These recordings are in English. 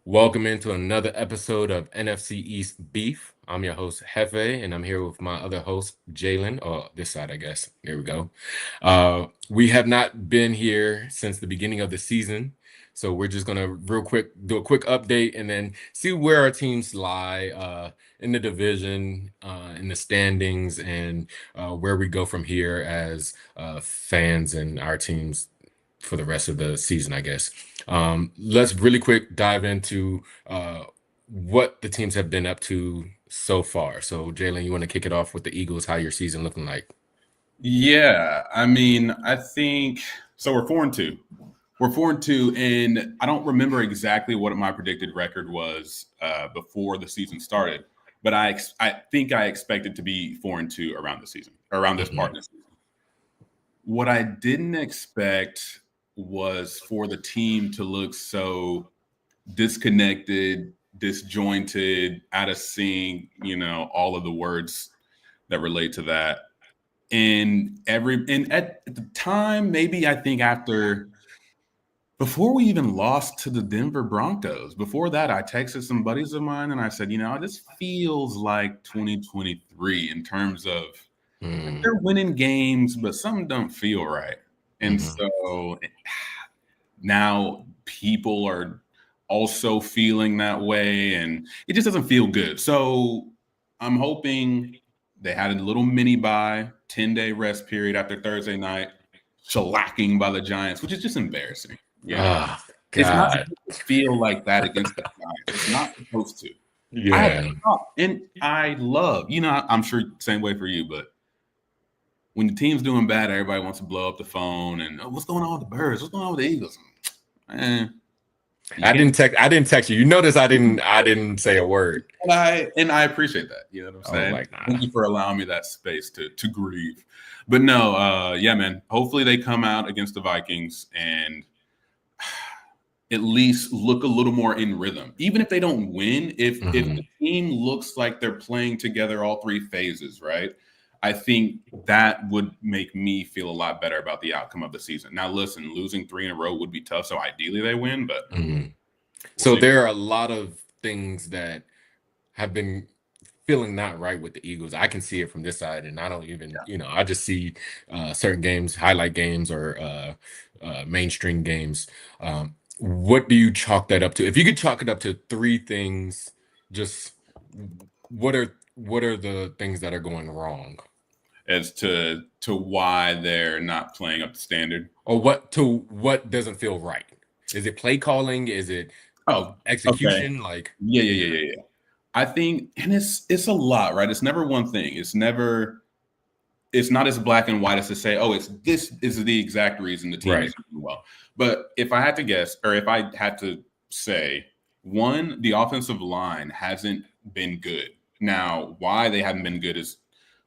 Welcome into another episode of NFC East Beef. I'm your host, Jefe, and I'm here with my other host, Jalen, or this side, I guess. There we go. We have not been here since the beginning of the season, so we're just going to real quick do a quick update and then see where our teams lie in the division, in the standings, and where we go from here as fans and our teams for the rest of the season, I guess. Let's really quick dive into what the teams have been up to so far. So, Jalen, you want to kick it off with the Eagles? How your season looking like? Yeah, I think so. We're 4-2. We're 4-2, and I don't remember exactly what my predicted record was before the season started, but I think I expected to be 4-2 around the season, around this part of the season. What I didn't expect was for the team to look so disconnected, disjointed, out of sync. All of the words that relate to that. And at the time, maybe I think before we even lost to the Denver Broncos, before that, I texted some buddies of mine and I said, this feels like 2023 in terms of they're winning games, but some don't feel right. And so now people are also feeling that way, and it just doesn't feel good. So I'm hoping they had a little mini bye, 10-day rest period after Thursday night, shellacking by the Giants, which is just embarrassing. Oh, It's not God. supposed to feel like that against the Giants. It's not supposed to. Yeah. I love, I'm sure same way for you, but when the team's doing bad, everybody wants to blow up the phone and what's going on with the Birds? What's going on with the Eagles? I didn't text you. You notice I didn't say a word. And I appreciate that. You know what I'm saying? Like, nah. Thank you for allowing me that space to grieve. But no, yeah, man. Hopefully they come out against the Vikings and at least look a little more in rhythm. Even if they don't win, if the team looks like they're playing together all three phases, right? I think that would make me feel a lot better about the outcome of the season. Now, listen, losing 3 in a row would be tough. So ideally they win, but so there are a lot of things that have been feeling not right with the Eagles. I can see it from this side, and I don't even, I just see certain games, highlight games, or mainstream games. What do you chalk that up to? If you could chalk it up to 3 things, just what are the things that are going wrong as to why they're not playing up to standard, or what doesn't feel right? Is it play calling? Is it execution? Okay. Like yeah. I think, and it's a lot, right? It's never one thing. It's not as black and white as to say, this is the exact reason the team is doing well. But if I had to guess, or if I had to say, one, the offensive line hasn't been good. Now, why they haven't been good is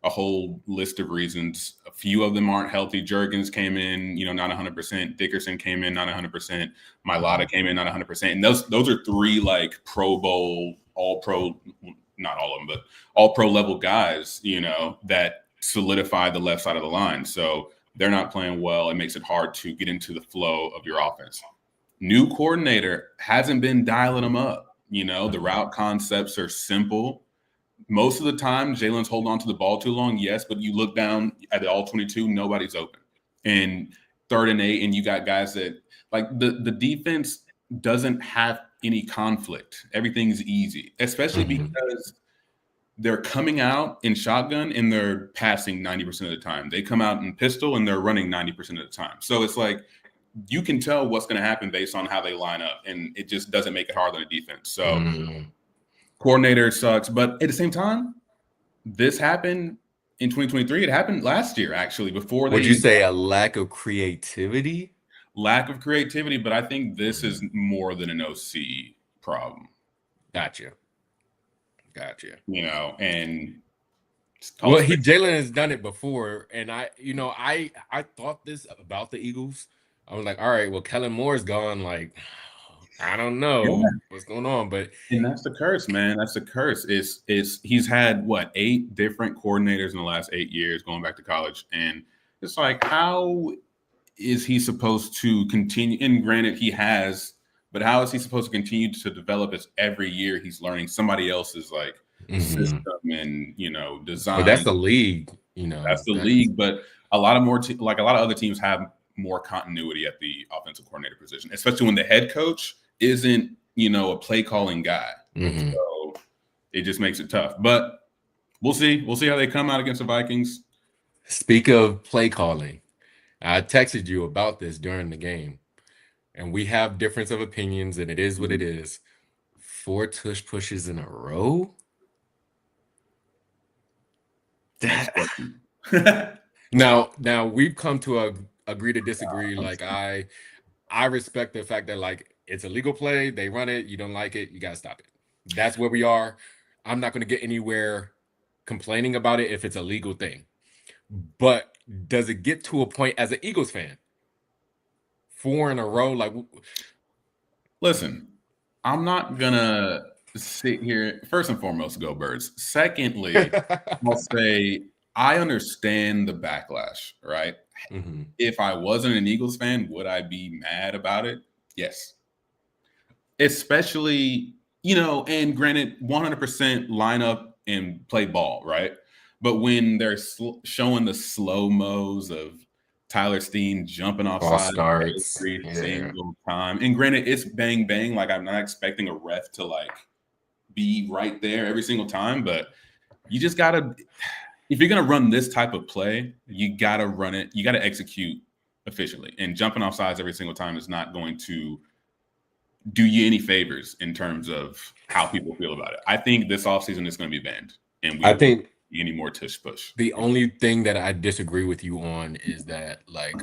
a whole list of reasons. A few of them aren't healthy. Jurgens came in, not 100%. Dickerson came in, not 100%. Mailata came in, not 100%. And those are 3 like Pro Bowl, All Pro, not all of them, but All Pro level guys, that solidify the left side of the line. So they're not playing well. It makes it hard to get into the flow of your offense. New coordinator hasn't been dialing them up. The route concepts are simple. Most of the time, Jalen's holding on to the ball too long, yes, but you look down at the all 22, nobody's open. And 3rd and 8, and you got guys that like the defense doesn't have any conflict. Everything's easy, especially because they're coming out in shotgun and they're passing 90% of the time. They come out in pistol and they're running 90% of the time. So it's like you can tell what's going to happen based on how they line up, and it just doesn't make it hard on the defense. So coordinator sucks, but at the same time, this happened in 2023. It happened last year, actually, before they. Would you say a lack of creativity? Lack of creativity, but I think this is more than an OC problem. Gotcha. And well, Jalen has done it before, and I thought this about the Eagles. I was like, all right, well, Kellen Moore's gone. Like, I don't know what's going on, and that's the curse, man. That's the curse. He's had 8 different coordinators in the last 8 years going back to college, and it's like, how is he supposed to continue? And granted, he has But how is he supposed to continue to develop as every year he's learning somebody else's like system and But design? that's the league, That's the that's league, but a lot of more like a lot of other teams have more continuity at the offensive coordinator position, especially when the head coach isn't a play calling guy. So it just makes it tough. But we'll see. We'll see how they come out against the Vikings. Speak of play calling, I texted you about this during the game, and we have difference of opinions, and it is what it is. 4 tush pushes in a row. Next That question. now we've come to agree to disagree. Like I respect the fact that like it's a legal play, they run it, you don't like it, you gotta stop it. That's where we are. I'm not gonna get anywhere complaining about it if it's a legal thing. But does it get to a point as an Eagles fan? 4 in a row, like Listen, I'm not gonna sit here. First and foremost, go Birds. Secondly, I'll say I understand the backlash, right? If I wasn't an Eagles fan, would I be mad about it? Yes. Especially, and granted, 100% line up and play ball, right? But when they're showing the slow-mos of Tyler Steen jumping false offside starts. every Yeah. single time, and granted, it's bang bang. Like I'm not expecting a ref to like be right there every single time, but you just gotta. If you're gonna run this type of play, you gotta run it. You gotta execute efficiently, and jumping off sides every single time is not going to do you any favors in terms of how people feel about it. I think this offseason is going to be banned, and I think any more tush push. The only thing that I disagree with you on is that like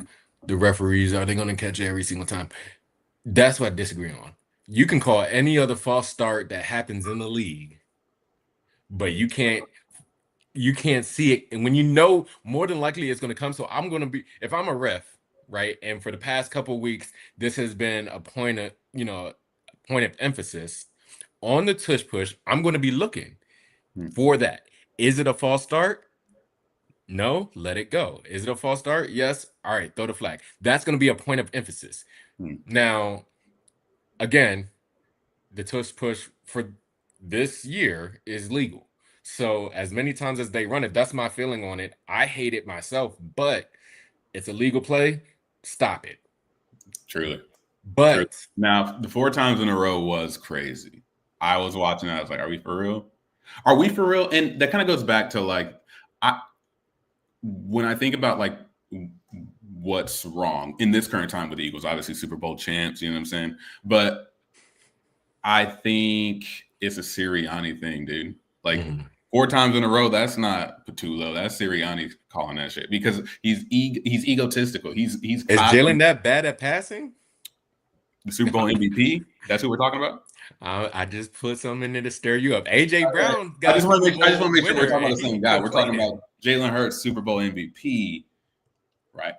the referees, are they going to catch it every single time? That's what I disagree on. You can call any other false start that happens in the league, but you can't see it. And when more than likely it's going to come. So I'm going to be, if I'm a ref, right? And for the past couple of weeks, this has been a point of emphasis on the tush push. I'm going to be looking for that. Is it a false start? No, let it go. Is it a false start? Yes. All right, throw the flag. That's going to be a point of emphasis. Now, again, the tush push for this year is legal. So as many times as they run it, that's my feeling on it. I hate it myself, but it's a legal play. Stop it. Truly. But now the 4 times in a row was crazy. I was watching. I was like, "Are we for real? Are we for real?" And that kind of goes back to like, when I think about like what's wrong in this current time with the Eagles, obviously Super Bowl champs, you know what I'm saying? But I think it's a Sirianni thing, dude. Like 4 times in a row, that's not Patullo. That's Sirianni calling that shit because he's egotistical. He's is Jalen that bad at passing? The Super Bowl MVP. That's who we're talking about. I just put something in there to stir you up. AJ Brown. I just want to make sure we're talking about the same guy. We're talking about Jalen Hurts, Super Bowl MVP, right?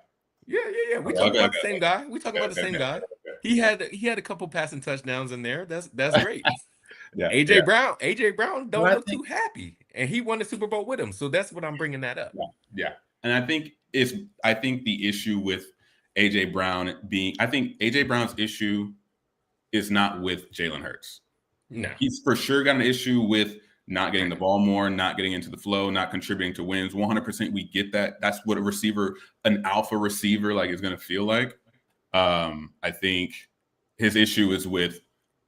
Yeah. We talking about the same guy. We talking about the same guy. He had a couple passing touchdowns in there. That's great. AJ Brown don't look too happy, and he won the Super Bowl with him. So that's what I'm bringing that up. Yeah, and I think the issue with AJ Brown I think AJ Brown's issue is not with Jalen Hurts. No, he's for sure got an issue with not getting the ball more, not getting into the flow, not contributing to wins. 100%, we get that. That's what an alpha receiver, like is going to feel like. I think his issue is with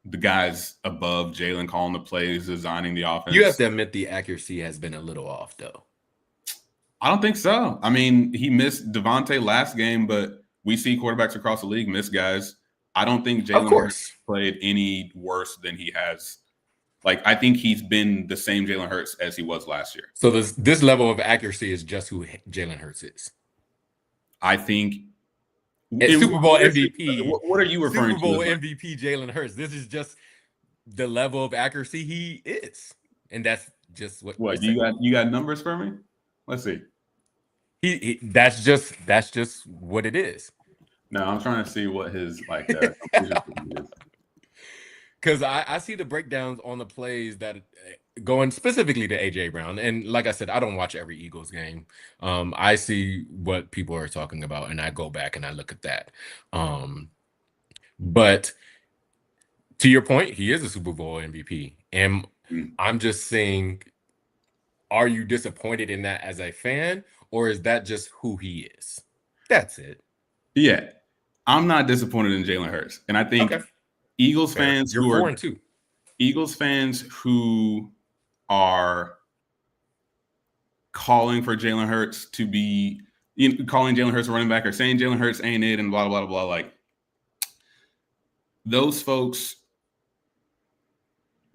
the guys above Jalen calling the plays, designing the offense. You have to admit the accuracy has been a little off, though. I don't think so. I mean, he missed Devontae last game, but we see quarterbacks across the league miss guys. I don't think Jalen played any worse than he has. Like, I think he's been the same Jalen Hurts as he was last year. So this level of accuracy is just who Jalen Hurts is. I think Super Bowl MVP. What are you referring to? Super Bowl MVP Jalen Hurts. This is just the level of accuracy he is, and that's just what you got numbers for me? Let's see. That's just what it is. No, I'm trying to see what his like is. Because I see the breakdowns on the plays that going specifically to AJ Brown, and like I said, I don't watch every Eagles game. I see what people are talking about, and I go back and I look at that. But To your point, he is a Super Bowl MVP. And Mm. I'm just saying, are you disappointed in that as a fan, or is that just who he is? That's it. Yeah, I'm not disappointed in Jalen Hurts, and I think Okay. Eagles Fair. fans You're who are 4-2. Eagles fans who are calling for Jalen Hurts to be calling Jalen Hurts a running back or saying Jalen Hurts ain't it and blah blah blah. Like those folks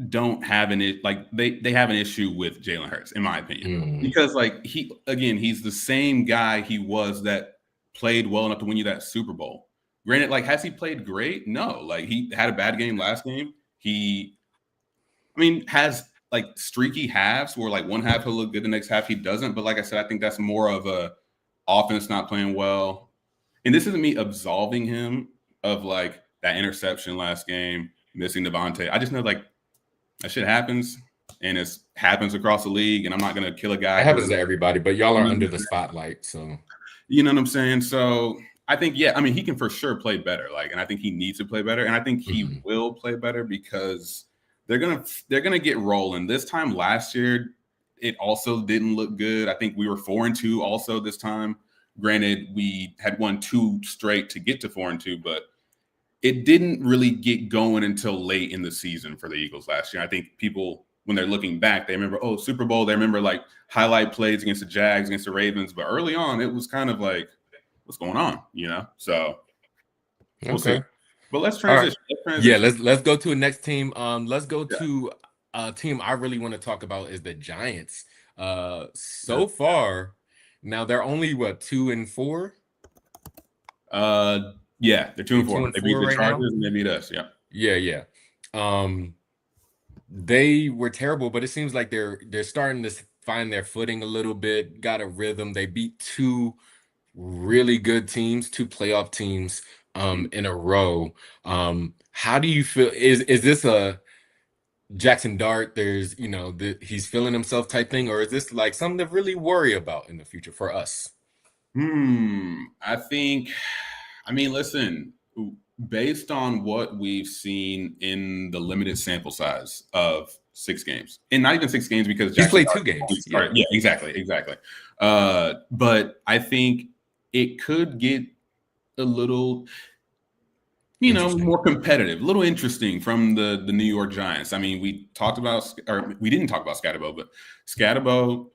don't have they have an issue with Jalen Hurts, in my opinion, because like he's the same guy he was that played well enough to win you that Super Bowl. Granted, like has he played great? No, like he had a bad game last game. Has like streaky halves where like one half he'll look good, the next half he doesn't. But like I said, I think that's more of a offense not playing well. And this isn't me absolving him of like that interception last game, missing Devontae. I just know like that shit happens, and it happens across the league. And I'm not gonna kill a guy. It happens to everybody, but y'all are under the spotlight, so you know what I'm saying. So I think he can for sure play better. Like, and I think he needs to play better, and I think he will play better because they're gonna get rolling. This time last year, it also didn't look good. I think we were 4-2 also this time. Granted, we had won 2 straight to get to 4-2, but it didn't really get going until late in the season for the Eagles last year. I think people, when they're looking back, they remember, oh, Super Bowl. They remember like highlight plays against the Jags, against the Ravens. But early on, it was kind of like, what's going on? So we'll see. But let's transition. Right. Yeah, let's go to the next team. Let's go to a team I really want to talk about is the Giants. So far, now they're only 2-4. Yeah, they're 2-4. They beat the right Chargers now? and they beat us. Yeah. They were terrible, but it seems like they're starting to find their footing a little bit. Got a rhythm. They beat 2 really good teams, 2 playoff teams in a row. How do you feel? Is this a Jackson Dart? There's he's feeling himself type thing, or is this like something to really worry about in the future for us? Listen, based on what we've seen in the limited sample size of 6 games, and not even 6 games because Jackson played 2 games. Yeah, exactly. But I think it could get a little, more competitive, a little interesting from the New York Giants. I mean, we didn't talk about Scatterbo, but Scatterbo,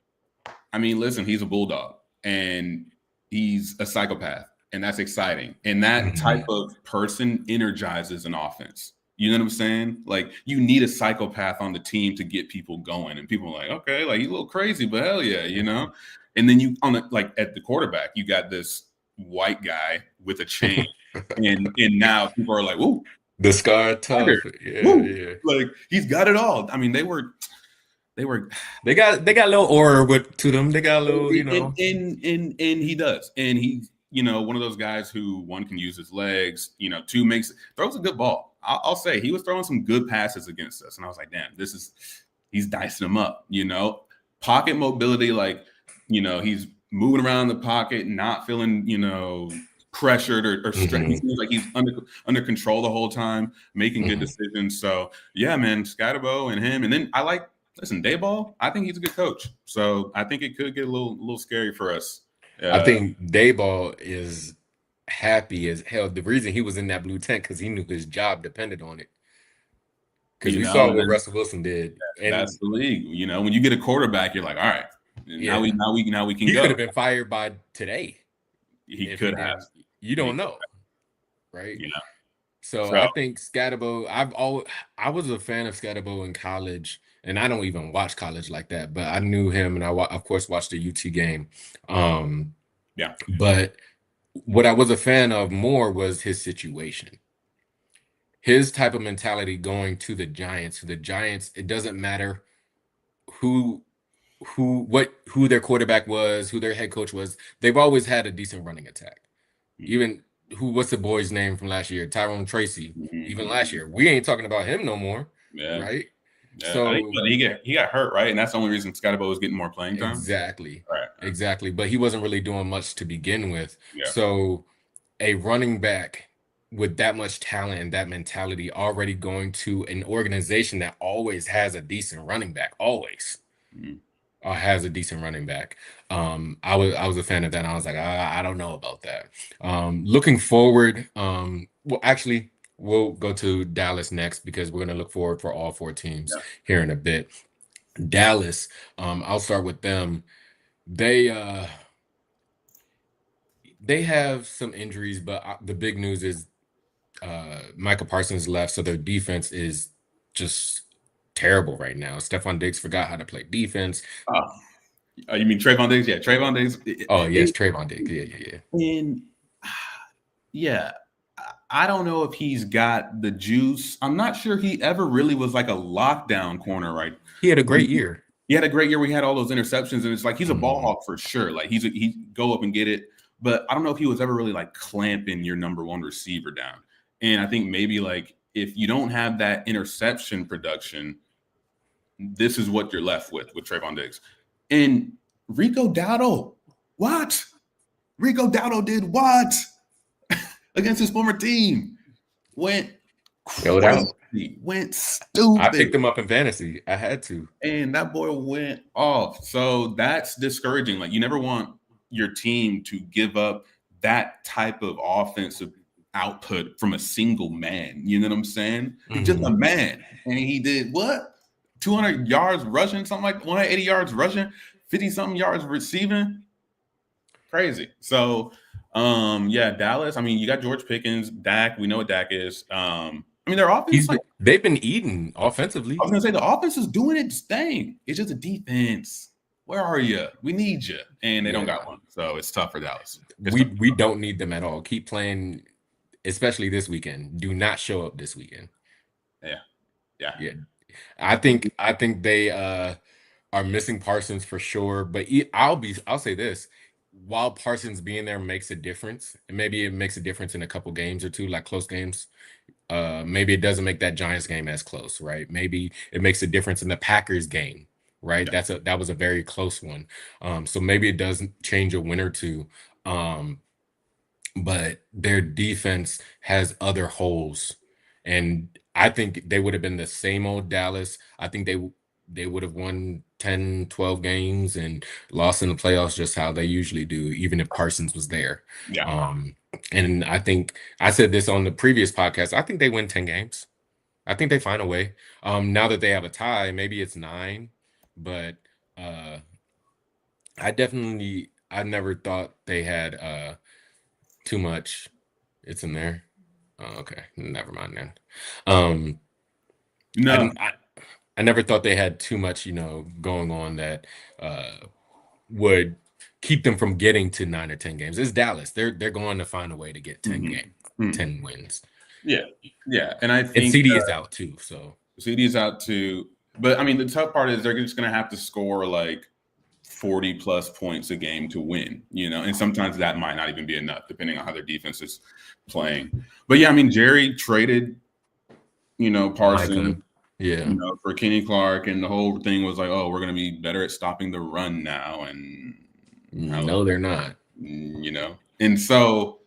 listen, he's a bulldog and he's a psychopath, and that's exciting. And that type of person energizes an offense. You know what I'm saying? Like, you need a psychopath on the team to get people going. And people are like, okay, like he's a little crazy, but hell yeah, And then you at the quarterback, you got this white guy with a chain. and now people are like, whoa, the scar tough. Yeah. Like he's got it all. I mean, they got a little aura to them. They got a little, and he does. And he's, one of those guys who, one, can use his legs, 2, throws a good ball. I'll say he was throwing some good passes against us. And I was like, damn, he's dicing them up, pocket mobility. Like, he's moving around the pocket, not feeling, pressured or stressed. He seems like he's under control the whole time, making good decisions. So yeah, man, Scatterbo and him. And then Dayball, I think he's a good coach. So I think it could get a little scary for us. I think Dayball is happy as hell. The reason he was in that blue tent because he knew his job depended on it. Because we saw what Russell Wilson did. And that's the league. When you get a quarterback, you're like, all right, now we can he go. Could have been fired by today. He could have. You don't know, right? So I think Scatterbo. I was a fan of Scatterbo in college, and I don't even watch college like that. But I knew him, and I of course watched the UT game. But what I was a fan of more was his situation. His type of mentality going to the Giants. To the Giants, it doesn't matter who their quarterback was, who their head coach was. They've always had a decent running attack. Even what's the boy's name from last year? Tyrone Tracy. Even last year, we ain't talking about him no more, right? Yeah. So he got hurt, right? And that's the only reason Scatterbo was getting more playing time. Exactly. Right. Exactly. But he wasn't really doing much to begin with. Yeah. So a running back with that much talent and that mentality already going to an organization that always has a decent running back, always Mhm. has a decent running back. I was a fan of that. And I was like, I don't know about that. Looking forward, well, actually, we'll go to Dallas next because we're going to look forward for all four teams Yeah. here in a bit. Dallas, I'll start with them. They uh they have some injuries, but the big news is Michael Parsons left, so their defense is just terrible right now. Stephon Diggs forgot how to play defense. Oh, you mean Trayvon Diggs? Yeah, Trayvon Diggs. Oh yes, Trayvon Diggs. Yeah, yeah, yeah. And yeah, I don't know if he's got the juice. I'm not sure he ever really was like a lockdown corner, right? He had a great year. He had a great year where he had all those interceptions, and it's like he's a ball Mhm. hawk for sure. Like he go up and get it, but I don't know if he was ever really like clamping your number one receiver down. And I think maybe like if you don't have that interception production, this is what you're left with Trayvon Diggs. And Rico Dowdle, what? Rico Dowdle did what against his former team? Went Showed out. crazy, went I stupid. picked him up in fantasy. I had to. And that boy went off. So that's discouraging. Like you never want your team to give up that type of offensive output from a single man. You know what I'm saying? He's just a Mhm. man. And he did what? 200 yards rushing, something like 180 yards rushing, 50 something yards receiving. Crazy. So yeah, Dallas. I mean, you got George Pickens, Dak. We know what Dak is. I mean, their offense, like They've been eating I offensively. was gonna say the offense is doing its thing. It's just a defense. Where are you? We need you, and they don't got Yeah. one. So it's tough for Dallas. It's tough. We don't need them at all. Keep playing, especially this weekend. Do not show up this weekend. Yeah, yeah. Yeah. I think they are missing Parsons for sure, but I'll say this. While Parsons being there makes a difference, and maybe it makes a difference in a couple games or two, like close games. Maybe it doesn't make that Giants game as close, right? Maybe it makes a difference in the Packers game, right? Yeah. That was a very close one. So maybe it doesn't change a win or two. Um, but their defense has other holes. And I think they would have been the same old Dallas. I think they would have won 10, 12 games and lost in the playoffs just how they usually do, even if Parsons was there. Yeah. Um, and I think I said this on the previous podcast. I think they win 10 games. I think they find a way. Now that they have a tie, maybe it's nine, but uh I never thought they had too much. It's in there. Oh, okay, never mind then. Um, I, No. didn't- I never thought they had too much, going on that would keep them from getting to 9 or 10 games. It's Dallas. They're going to find a way to get 10 Mhm. game, Mhm. 10 wins. Yeah. Yeah. And I And think CD is out too. So CD's out too. But I mean, the tough part is they're just going to have to score like 40 plus points a game to win, and sometimes that might not even be enough depending on how their defense is playing. But yeah, I mean, Jerry traded, Micah, Parsons, yeah, for Kenny Clark, and the whole thing was like, oh, we're going to be better at stopping the run now. And how, no, they're not. and so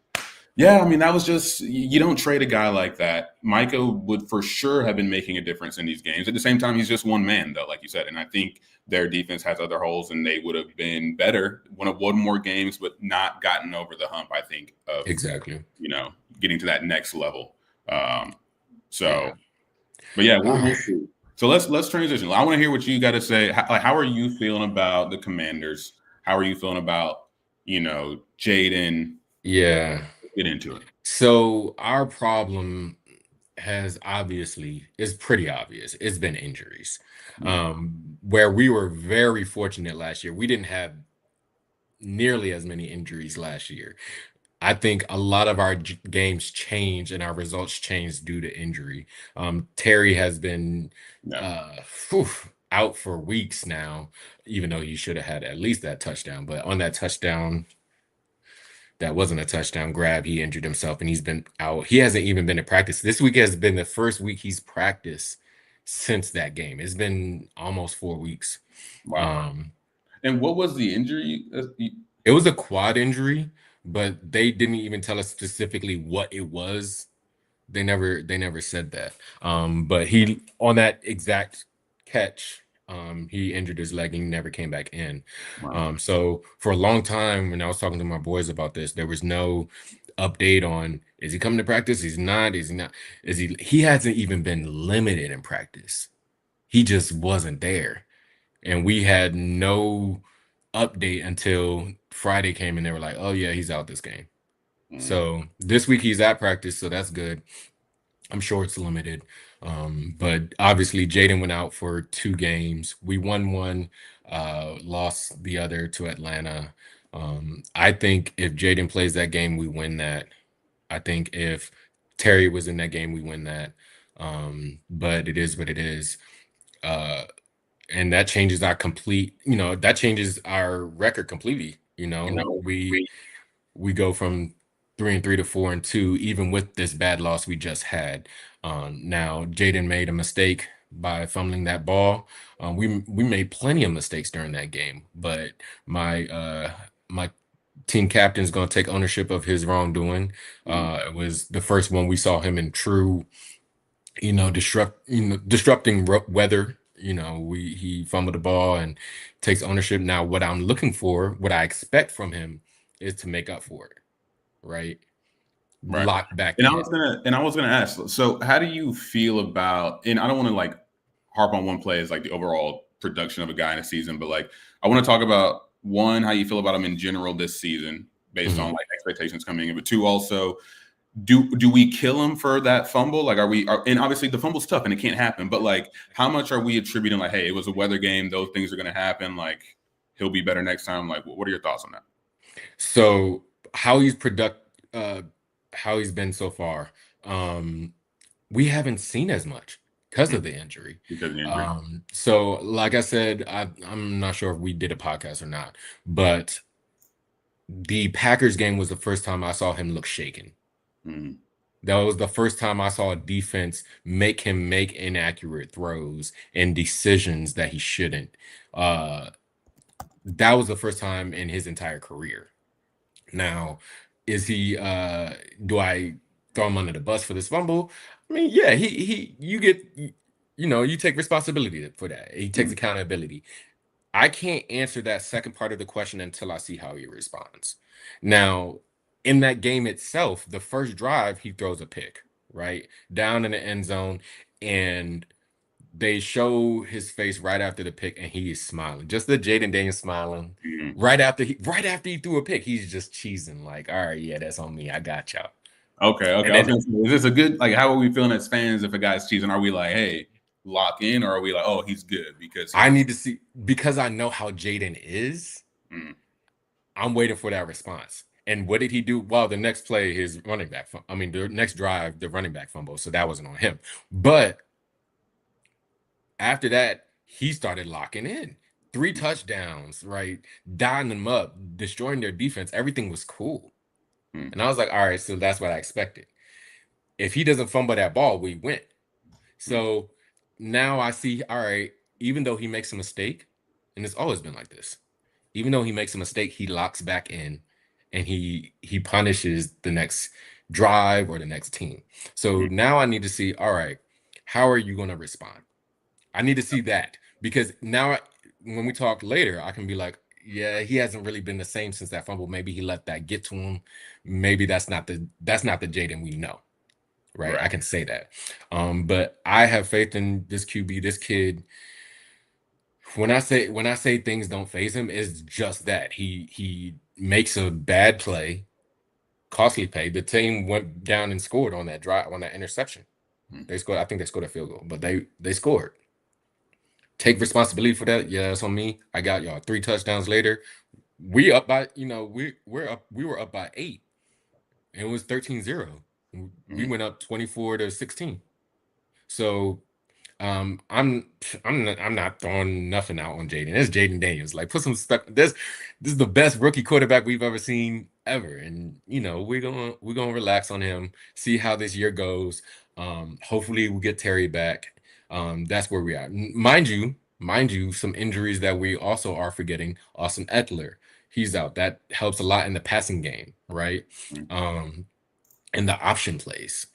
yeah, I mean, that was just, you don't trade a guy like that. Micah would for sure have been making a difference in these games. At the same time, he's just one man, though, like you said. And I think their defense has other holes, and they would have been better, won more games, but not gotten over the hump, I think, of, Exactly. getting to that next level. Um, Yeah. so, but yeah, All we'll right. see. So let's transition. I want to hear what you got to say. How are you feeling about the Commanders? How are you feeling about, Jaden? Yeah. Get into it. So our problem is pretty obvious. It's been injuries. Mhm. Where we were very fortunate last year. We didn't have nearly as many injuries last year. I think a lot of our games changed and our results changed due to injury. Terry has been Yeah. uh phew, out for weeks now, even though he should have had at least that touchdown. But on that touchdown, that wasn't a touchdown grab. He injured himself and he's been out. He hasn't even been in practice. This week has been the first week he's practiced since that game. It's been almost 4 weeks. Wow. Um, And what was the injury? it was a quad injury, but they didn't even tell us specifically what it was. They never said that. But he on that exact catch, he injured his leg and he never came back in. Wow. So for a long time, when I was talking to my boys about this, there was no update on is he coming to practice? He's not. Is he not? Is he? He hasn't even been limited in practice. He just wasn't there, and we had no update until Friday came and they were like, "Oh yeah, he's out this game." Mm. So this week he's at practice, so that's good. I'm sure it's limited. But obviously Jaden went out for 2 games. We won one, lost the other to Atlanta. I think if Jaden plays that game, we win that. I think if Terry was in that game, we win that. But it is what it is. Uh, and that changes our that changes our record completely. You know, We we we go from 3-3 to 4-2, even with this bad loss we just had. Now Jaden made a mistake by fumbling that ball. We made plenty of mistakes during that game, but my team captain is going to take ownership of his wrongdoing. mm, It was the first one we saw him in true, disrupting weather. He fumbled the ball and takes ownership. Now, what I'm looking for, what I expect from him, is to make up for it, right? right. Lock back And I in. was gonna ask. So, how do you feel about? And I don't want to like harp on one play as like the overall production of a guy in a season, but like I want to talk about one, how you feel about him in general this season, based on Mhm. like expectations coming in. But two, also, do we kill him for that fumble? Like, and obviously the fumble's tough and it can't happen, but like, how much are we attributing? Like, hey, it was a weather game; those things are going to happen. Like, he'll be better next time. Like, what are your thoughts on that? So how he's uh how he's been so far, um, we haven't seen as much because Mm, of the injury. because of the injury. So like I said, I'm not sure if we did a podcast or not, but the Packers game was the first time I saw him look shaken. Mm, That was the first time I saw a defense make him make inaccurate throws and decisions that he shouldn't. Uh, that was the first time in his entire career. Now, is he do I throw him under the bus for this fumble? I mean, yeah, he you get you take responsibility for that. He takes mm, accountability. I can't answer that second part of the question until I see how he responds. Now, in that game itself, the first drive, he throws a pick, right? Down in the end zone, and they show his face right after the pick, and he is smiling. Just the Jaden Daniels smiling. mm. Right after he threw a pick, he's just cheesing, like, all right, yeah, that's on me. I got y'all. Okay, okay. And I was then gonna say, is this a good like? How are we feeling as fans if a guy's cheating? Are we like, hey, lock in, or are we like, oh, he's good because I he's need to see because I know how Jaden is. mm, I'm waiting for that response. And what did he do? Well, the next play, his running back, I mean, the next drive, the running back fumble. So that wasn't on him. But after that, he started locking in 3 touchdowns, right? Dotting them up, destroying their defense. Everything was cool. mm, And I was like, all right, so that's what I expected. If he doesn't fumble that ball, we win. mm, So now I see, all right, even though he makes a mistake, and it's always been like this, even though he makes a mistake, he locks back in and he punishes the next drive or the next team. So mm, now I need to see, all right, how are you going to respond? I need to see that because now when we talk later, I can be like, yeah, he hasn't really been the same since that fumble. Maybe he let that get to him. Maybe that's not the Jaden we know, right? I right. can say that. But I have faith in this QB, this kid. When I say things don't phase him, it's just that he makes a bad play, costly play. The team went down and scored on that drive on that interception. Mm, They scored. I think they scored a field goal, but they scored. Take responsibility for that. Yeah, that's on me. I got y'all 3 touchdowns later. We up by we were up by 8. And it was 13-0. We mm, went up 24-16. So I'm not throwing nothing out on Jaden. It's Jaden Daniels. Like put some stuff. This is the best rookie quarterback we've ever seen ever. And we're gonna relax on him, see how this year goes. Hopefully we get Terry back. That's where we are. Mind you, some injuries that we also are forgetting. Austin Eckler, he's out. That helps a lot in the passing game, right? mm. Um, and the option plays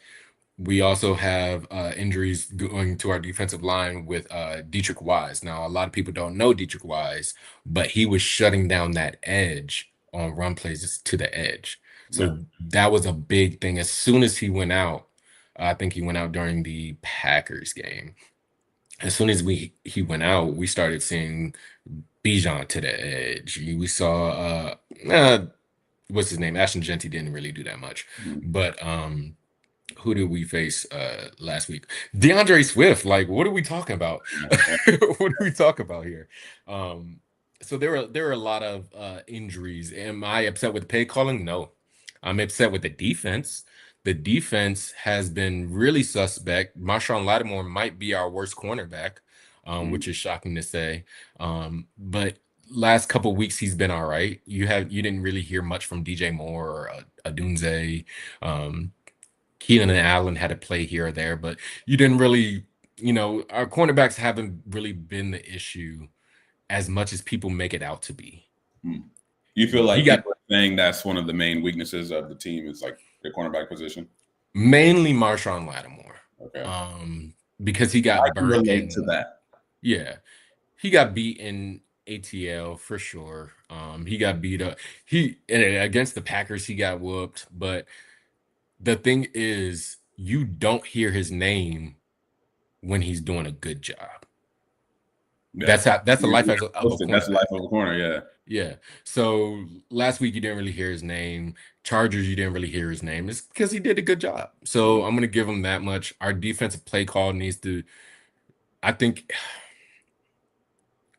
We also have injuries going to our defensive line with Dietrich Wise. Now, a lot of people don't know Dietrich Wise, but he was shutting down that edge on run plays to the edge. Yeah. So that was a big thing. As soon as he went out, I think he went out during the Packers game. As soon as he went out, we started seeing Bijan to the edge. We saw what's his name? Ashton Genty didn't really do that much, Mhm. but who did we face last week? DeAndre Swift. Like, what are we talking about? Yeah. What do we talk about here? Um, so there are a lot of injuries. Am I upset with pay calling? No. I'm upset with the defense. The defense has been really suspect. Marshawn Lattimore might be our worst cornerback, Mhm. which is shocking to say. But last couple weeks he's been all right. You didn't really hear much from DJ Moore or Adunze. Um, Keenan and Allen had to play here or there, but you didn't really, our cornerbacks haven't really been the issue as much as people make it out to be. Mhm. You feel He like got people are saying that's one of the main weaknesses of the team is like the cornerback position? mainly Marshawn Lattimore, Okay. um, because he I got can burnt relate to in, that. yeah, he got beat in ATL for sure. He got beat up. And against the Packers, he got whooped. But the thing is, you don't hear his name when he's doing a good job. Yeah. That's the life You're of a posted. That's the life cornerback. of a corner. Yeah. Yeah. So last week you didn't really hear his name. Chargers, you didn't really hear his name. It's because he did a good job. So I'm gonna give him that much. Our defensive play call needs to, I think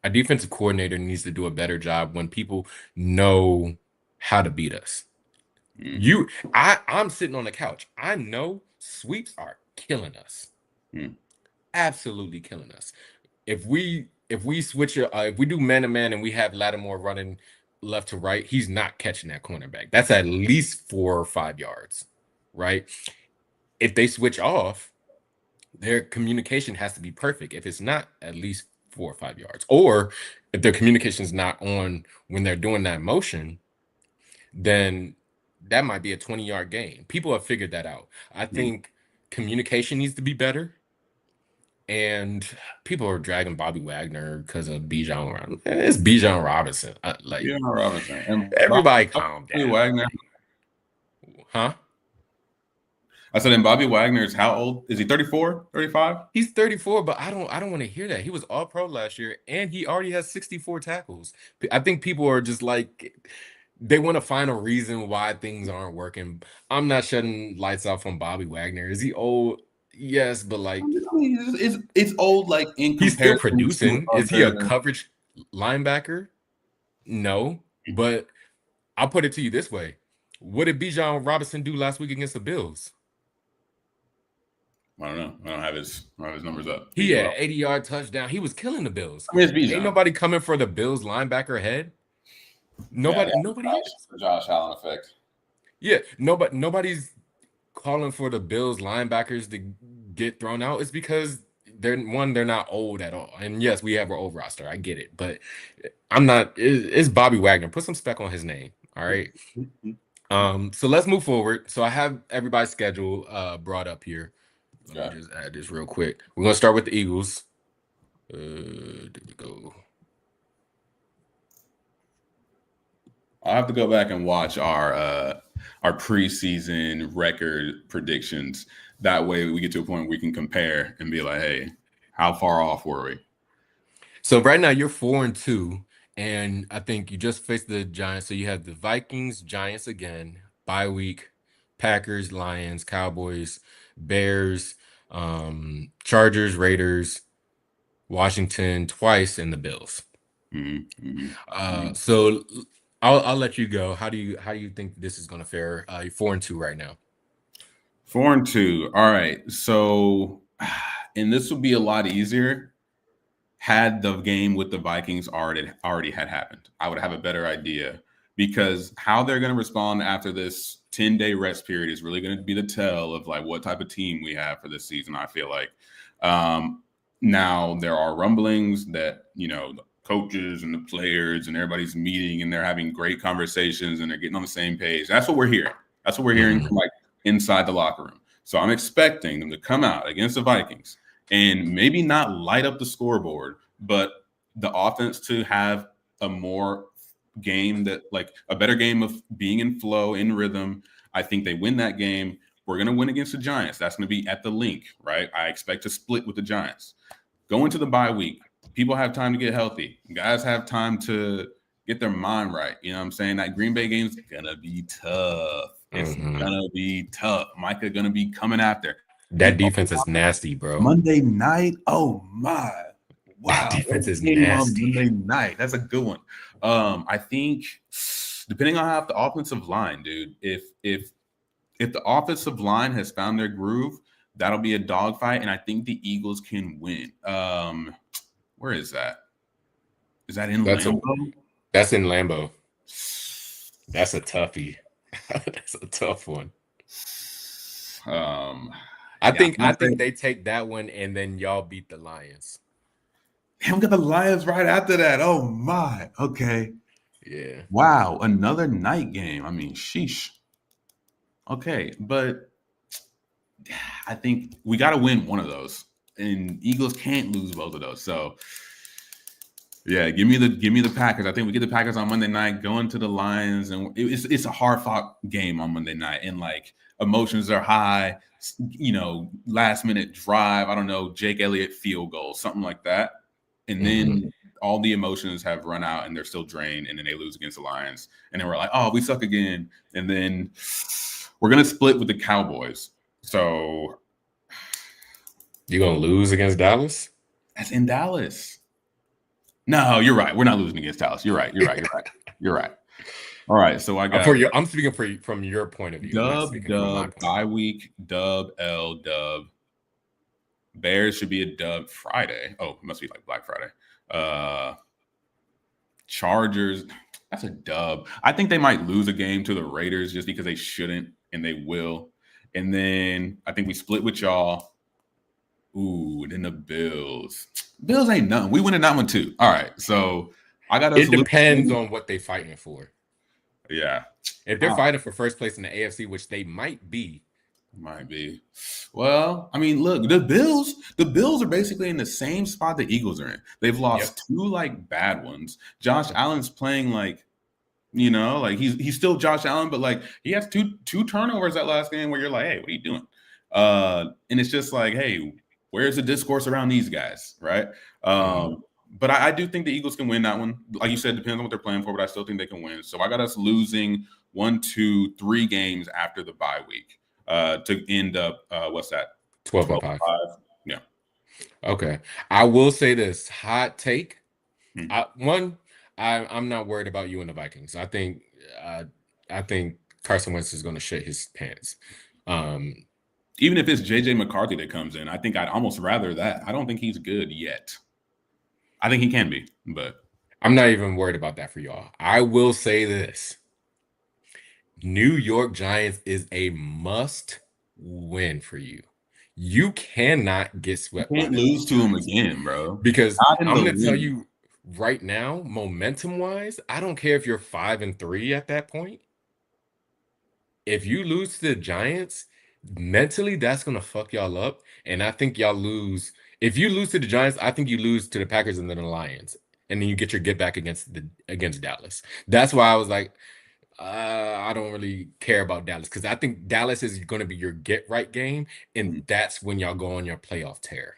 our defensive coordinator needs to do a better job when people know how to beat us. Mm-hmm. I'm sitting on the couch. I know sweeps are killing us. Mm-hmm. Absolutely killing us. If we switch it, if we do man to man and we have Lattimore running left to right, he's not catching that cornerback. That's at least 4 or 5 yards, right? If they switch off, their communication has to be perfect. If it's not, at least 4 or 5 yards. Or if their communication is not on when they're doing that motion, then that might be a 20-yard gain. People have figured that out. I think communication needs to be better. And people are dragging Bobby Wagner because of Bijan. It's Bijan Robinson. Like, Yeah, Robinson and everybody calm Bobby down. Wagner. Like, huh? I said, and Bobby Wagner is how old? Is he 34, 35? He's 34, but I don't want to hear that. He was all pro last year and he already has 64 tackles. I think people are just like they want to find a reason why things aren't working. I'm not shutting lights off on Bobby Wagner. Is he old? Yes, but I like mean, it's old, like in he's still comparison to producing. Is he a other. coverage linebacker? No, but I'll put it to you this way. What did Bijan Robinson do last week against the Bills? I don't know. I don't have his numbers up. But He you go had out. 80-yard touchdown. He was killing the Bills. I mean, it's Ain't Bijan. nobody coming for the Bills linebacker head. Yeah, Nobody is. the Josh Allen effect. Yeah, nobody's calling for the Bills linebackers to get thrown out. It's because they're not old at all. And yes, we have our old roster. I get it, but I'm not. It's Bobby Wagner. Put some spec on his name. All right. So let's move forward. So I have everybody's schedule brought up here. Let me Okay. just add this real quick. We're gonna start with the Eagles. There we go. I'll have to go back and watch our preseason record predictions. That way, we get to a point where we can compare and be like, "Hey, how far off were we?" So right now you're 4-2, and I think you just faced the Giants. So you have the Vikings, Giants again, bye week, Packers, Lions, Cowboys, Bears, Chargers, Raiders, Washington twice, and the Bills. Mm-hmm. Mm-hmm. So I'll let you go. How do you think this is gonna fare? You're 4-2 right now. 4-2. All right. So, and this would be a lot easier had the game with the Vikings already had happened. I would have a better idea because how they're going to respond after this 10-day rest period is really going to be the tell of like what type of team we have for this season. I feel like now there are rumblings that the coaches and the players and everybody's meeting and they're having great conversations and they're getting on the same page. That's what we're hearing. That's what we're hearing Mhm. from like inside the locker room. So I'm expecting them to come out against the Vikings and maybe not light up the scoreboard, but the offense to have a more game that like a better game of being in flow, in rhythm. I think they win that game. We're going to win against the Giants. That's going to be at the link, right? I expect to split with the Giants. Go into the bye week. People have time to get healthy. Guys have time to get their mind right. You know what I'm saying? That Green Bay game's going to be tough. It's going to be tough. Micah going to be coming after. That defense is nasty, bro. Monday night. Oh, my. Wow. That defense is nasty. Monday night. That's a good one. I think depending on how the offensive line, dude, if the offensive line has found their groove, that'll be a dogfight, and I think the Eagles can win. Where is that? Is that in Lambeau? That's in Lambeau. That's a toughie. That's a tough one. I think they take that one, and then y'all beat the Lions. Damn, got the Lions right after that. Oh my. Okay. Yeah. Wow, another night game. I mean, sheesh. Okay, but I think we got to win one of those, and Eagles can't lose both of those. So, yeah, give me the Packers. I think we get the Packers on Monday night, going to the Lions, and it's a hard fought game on Monday night, and like emotions are high. You know, last minute drive. I don't know, Jake Elliott field goal, something like that, and then all the emotions have run out, and they're still drained, and then they lose against the Lions, and then we're like, oh, we suck again, and then we're gonna split with the Cowboys. So you're gonna lose against Dallas? That's in Dallas. No, you're right. We're not losing against Dallas. You're right. All right. So I got. I'm speaking from your point of view. Dub, bye week, dub, L, dub. Bears should be a dub Friday. Oh, it must be like Black Friday. Chargers, that's a dub. I think they might lose a game to the Raiders just because they shouldn't, and they will. And then I think we split with y'all. Ooh, then the Bills. Bills ain't nothing. We winning that one too. All right. So I got us. It depends on what they fighting for. Yeah. If they're fighting for first place in the AFC, which they might be. Well, I mean, look, the Bills are basically in the same spot the Eagles are in. They've lost two like bad ones. Josh Allen's playing like, you know, like he's still Josh Allen, but like he has two turnovers that last game where you're like, hey, what are you doing? And it's just like, hey, where's the discourse around these guys, right? But I do think the Eagles can win that one. Like you said, depends on what they're playing for, but I still think they can win. So I got us losing 1, 2, 3 games after the bye week to end up, what's that? 12-5. Yeah. Okay. I will say this hot take. I'm not worried about you and the Vikings. I think Carson Wentz is going to shit his pants. Even if it's JJ McCarthy that comes in, I think I'd almost rather that. I don't think he's good yet. I think he can be, but I'm not even worried about that for y'all. I will say this. New York Giants is a must win for you. You cannot get swept. You can't lose to him again, bro. Because I'm going to tell you right now, momentum-wise, I don't care if you're 5-3 at that point. If you lose to the Giants, mentally, that's going to fuck y'all up. And I think y'all lose. If you lose to the Giants, I think you lose to the Packers and then the Lions. And then you get your get back against Dallas. That's why I was like, I don't really care about Dallas because I think Dallas is going to be your get right game. And that's when y'all go on your playoff tear.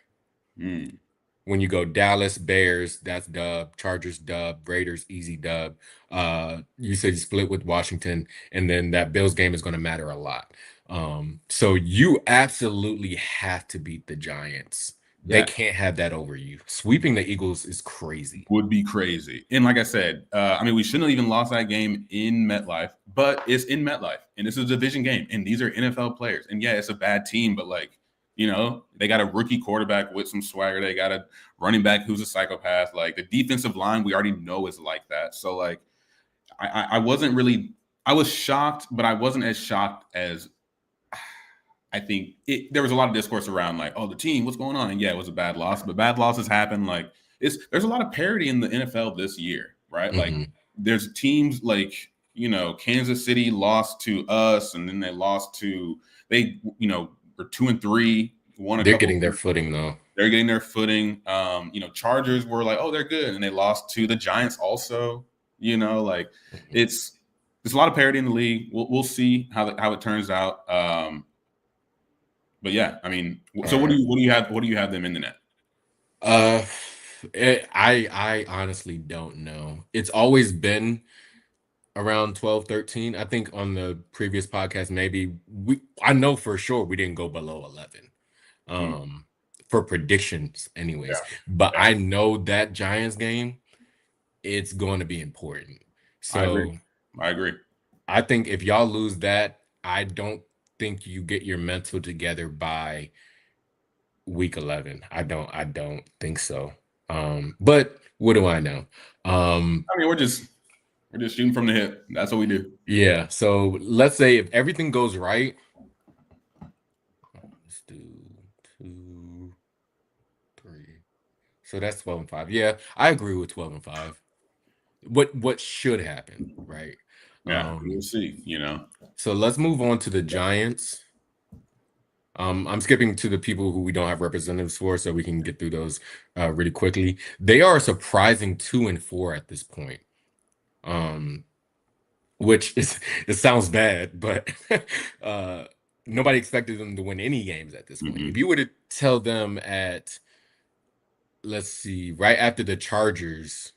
When you go Dallas, Bears, that's dub. Chargers, dub. Raiders, easy dub. You said you split with Washington, and then that Bills game is going to matter a lot. So you absolutely have to beat the Giants. They can't have that over you. Sweeping the Eagles is crazy. Would be crazy. And like I said, I mean, we shouldn't have even lost that game in MetLife, but it's in MetLife, and it's a division game, and these are NFL players. And yeah, it's a bad team, but like, you know, they got a rookie quarterback with some swagger. They got a running back who's a psychopath. Like the defensive line, we already know is like that. So like, I wasn't really, I was shocked, but I wasn't as shocked as I think there was a lot of discourse around like, oh, the team, what's going on? And yeah, it was a bad loss, but bad losses happen. Like there's a lot of parity in the NFL this year, right? Like there's teams like, you know, Kansas City lost to us, and then they lost to or 2-3. Won a They're couple. getting their footing though. They're getting their footing. Chargers were like, oh, they're good, and they lost to the Giants also. Like it's there's a lot of parity in the league. We'll see how it turns out. But yeah, I mean, so what do you have them in the net? I honestly don't know. It's always been around 12, 13. I think on the previous podcast, maybe I know for sure we didn't go below 11. For predictions anyways. Yeah. But I know that Giants game, it's going to be important. So I agree. I think if y'all lose that, I don't think you get your mental together by week 11. I don't think so. But what do I know? I mean, we're just shooting from the hip. That's what we do. Yeah. So let's say if everything goes right, let's do 2, 3. So that's 12-5. Yeah, I agree with 12-5. What should happen, right? Yeah, we'll see. So let's move on to the Giants. I'm skipping to the people who we don't have representatives for, so we can get through those really quickly. They are a surprising 2-4 at this point. Which it sounds bad, but nobody expected them to win any games at this point. If you were to tell them let's see, right after the Chargers,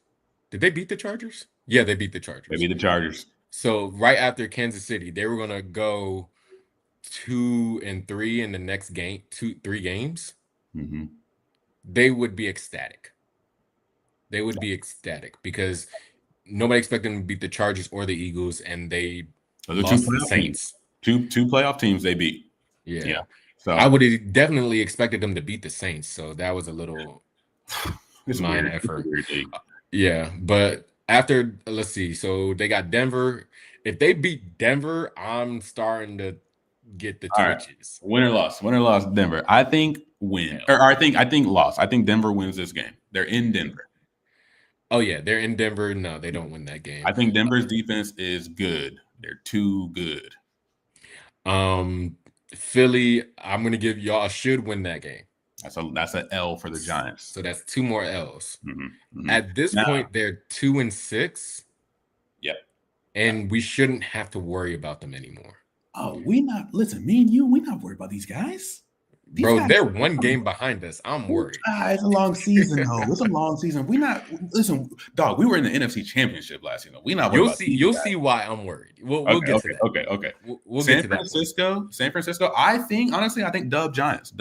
did they beat the Chargers? Yeah, they beat the Chargers. They beat the Chargers. So right after Kansas City, they were gonna go 2-3 in the next game, 3 games. They would be ecstatic. They would be ecstatic because nobody expected them to beat the Chargers or the Eagles, and they lost to the Saints. Two playoff teams they beat. Yeah. So I would have definitely expected them to beat the Saints. So that was a little mind effort. Yeah, but after, let's see. So they got Denver. If they beat Denver, I'm starting to get the twitches. Right. Win or loss, Denver. I think win. Or I think loss. I think Denver wins this game. They're in Denver. Oh yeah, they're in Denver. No, they don't win that game. I think Denver's defense is good. They're too good. Philly, I'm gonna give y'all should win that game. That's an L for the Giants. So that's 2 more L's. At this point, they're 2-6. Yep. And we shouldn't have to worry about them anymore. Oh, me and you, we're not worried about these guys. Bro, they're 1 game behind us. I'm worried. It's a long season, though. It's a long season. Dog. We were in the NFC Championship last year. We not worried. You'll see why I'm worried. We'll get to that. Okay. We'll get to that. San Francisco. I think Dub Giants.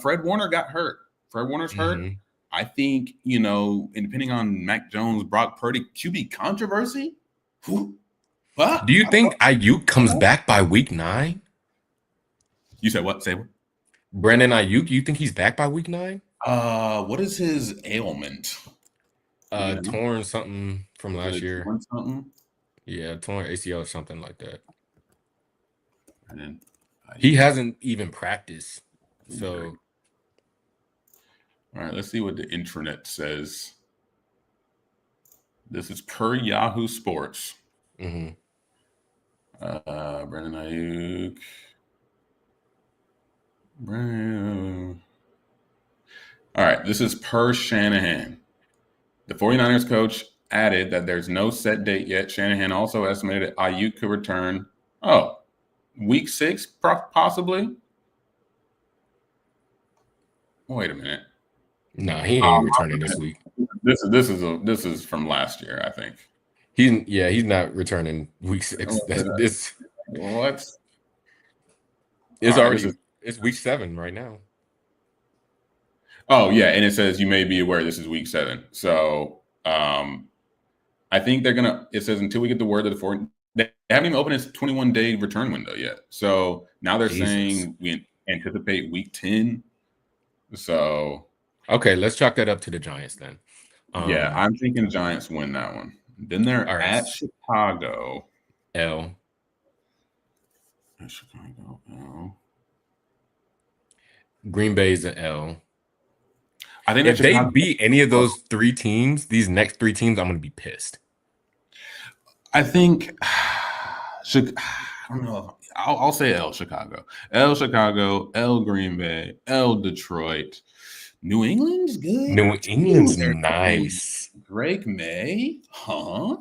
Fred Warner got hurt. Fred Warner's hurt. I think and depending on Mac Jones, Brock Purdy, QB controversy. Do you think Ayuk comes back by week 9? You said what? Say what? Brandon Ayuk, you think he's back by week 9? What is his ailment? Torn something from last year. Torn something? Yeah, torn ACL or something like that. And then he hasn't even practiced. So all right, let's see what the intranet says. This is per Yahoo Sports. Brandon Ayuk. All right, this is per Shanahan. The 49ers coach added that there's no set date yet. Shanahan also estimated that Ayuk could return, week 6 possibly. Wait a minute. No, he ain't returning this week. This is from last year, I think. He's not returning week 6. What? It's week 7 right now. Oh yeah, and it says you may be aware this is week 7. So I think they're gonna. It says until we get the word that they haven't even opened its 21-day return window yet. So now they're saying we anticipate week 10. So okay, let's chalk that up to the Giants then. Yeah, I'm thinking Giants win that one. Then they're at Chicago. L. Chicago L. Green Bay's an L. I think if they beat any of those 3 teams, these next 3 teams, I'm going to be pissed. I think I don't know. I'll say L Chicago, L Chicago, L Green Bay, L Detroit. New England's good New too. England's nice. Drake May, huh?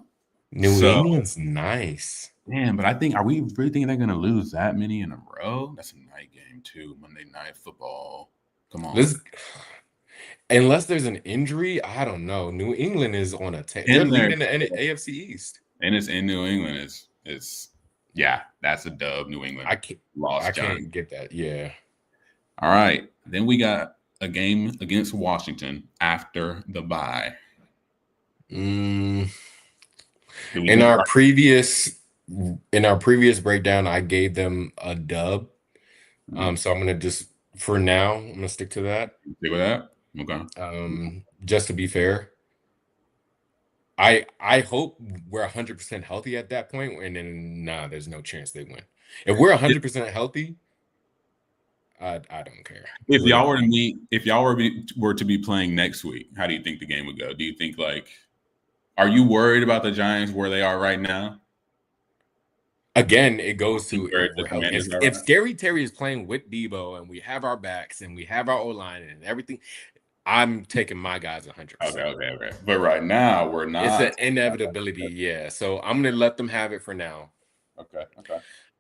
New So, England's nice. damn, but are we really thinking they're going to lose that many in a row? That's a night game, too. Monday Night Football. Come on. Let's Unless there's an injury, I don't know. New England is on a they're In there, leading the AFC East. and it's in New England. It's yeah, that's a dub. New England I lost can't John. get that. Yeah. All right. Then we got a game against Washington after the bye. In our previous breakdown, I gave them a dub. So I'm gonna just for now, I'm gonna stick to that. Stick with that. Okay. Just to be fair. I hope we're 100% healthy at that point, and then there's no chance they win. If we're 100% healthy, I don't care. If y'all were to meet, if y'all were to be playing next week, how do you think the game would go? Do you think are you worried about the Giants where they are right now? Again, it goes to if Scary Terry is playing with Debo and we have our backs and we have our O-line and everything, I'm taking my guys 100%. Okay. But right now, we're not. It's an inevitability, yeah. So I'm gonna let them have it for now. Okay.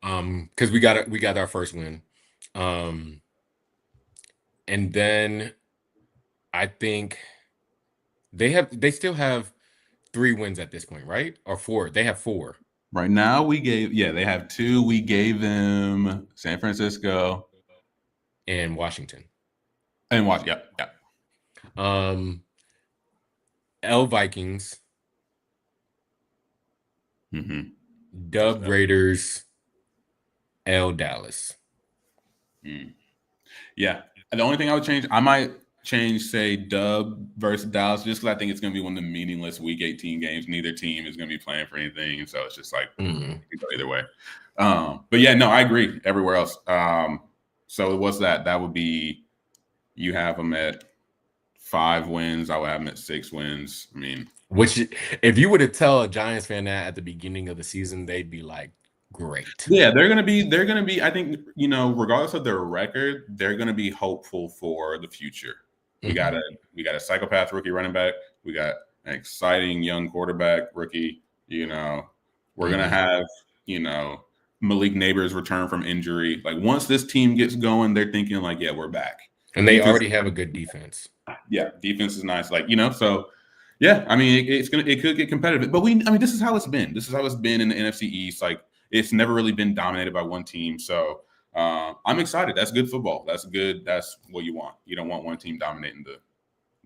Because we got our first win. And then I think they still have 3 wins at this point, right? Or 4. They have 4. Right now, they have 2. We gave them San Francisco and Washington. Yeah. L Vikings. Dub Raiders. L Dallas. Yeah. The only thing I would change, I might change, say, Dub versus Dallas, just because I think it's going to be one of the meaningless Week 18 games. Neither team is going to be playing for anything, so it's just like either way. But yeah, no, I agree. Everywhere else. So what's that? That would be you have them at 5 wins. I would have them at 6 wins. I mean, which if you were to tell a Giants fan that at the beginning of the season, they'd be like, great. Yeah, they're gonna be. I think, regardless of their record, they're gonna be hopeful for the future. We got a psychopath rookie running back. We got an exciting young quarterback rookie. We're gonna have Malik Neighbors return from injury. Like, once this team gets going, they're thinking like, yeah, we're back. And they already have a good defense. Yeah, defense is nice. So. Yeah, I mean, it could get competitive, but this is how it's been. This is how it's been in the NFC East. Like, it's never really been dominated by one team. So I'm excited. That's good football. That's good. That's what you want. You don't want one team dominating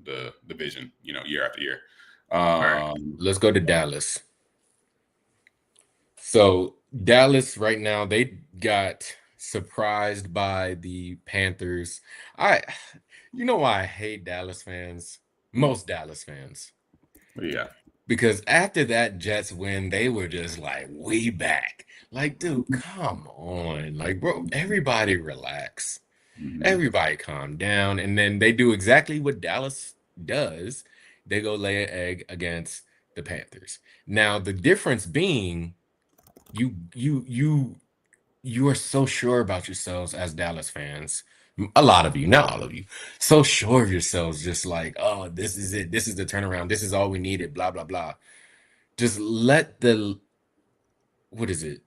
the division, year after year. All right, let's go to Dallas. So Dallas right now, they got surprised by the Panthers. You know why I hate Dallas fans? Most Dallas fans. Yeah. Because after that Jets win, they were just like, we back. Like, dude, come on. Like, bro, everybody relax. Everybody calm down. And then they do exactly what Dallas does. They go lay an egg against the Panthers. Now, the difference being you are so sure about yourselves as Dallas fans. A lot of you, not all of you, so sure of yourselves, just like, oh, this is it. This is the turnaround. This is all we needed, blah, blah, blah. Just let what is it?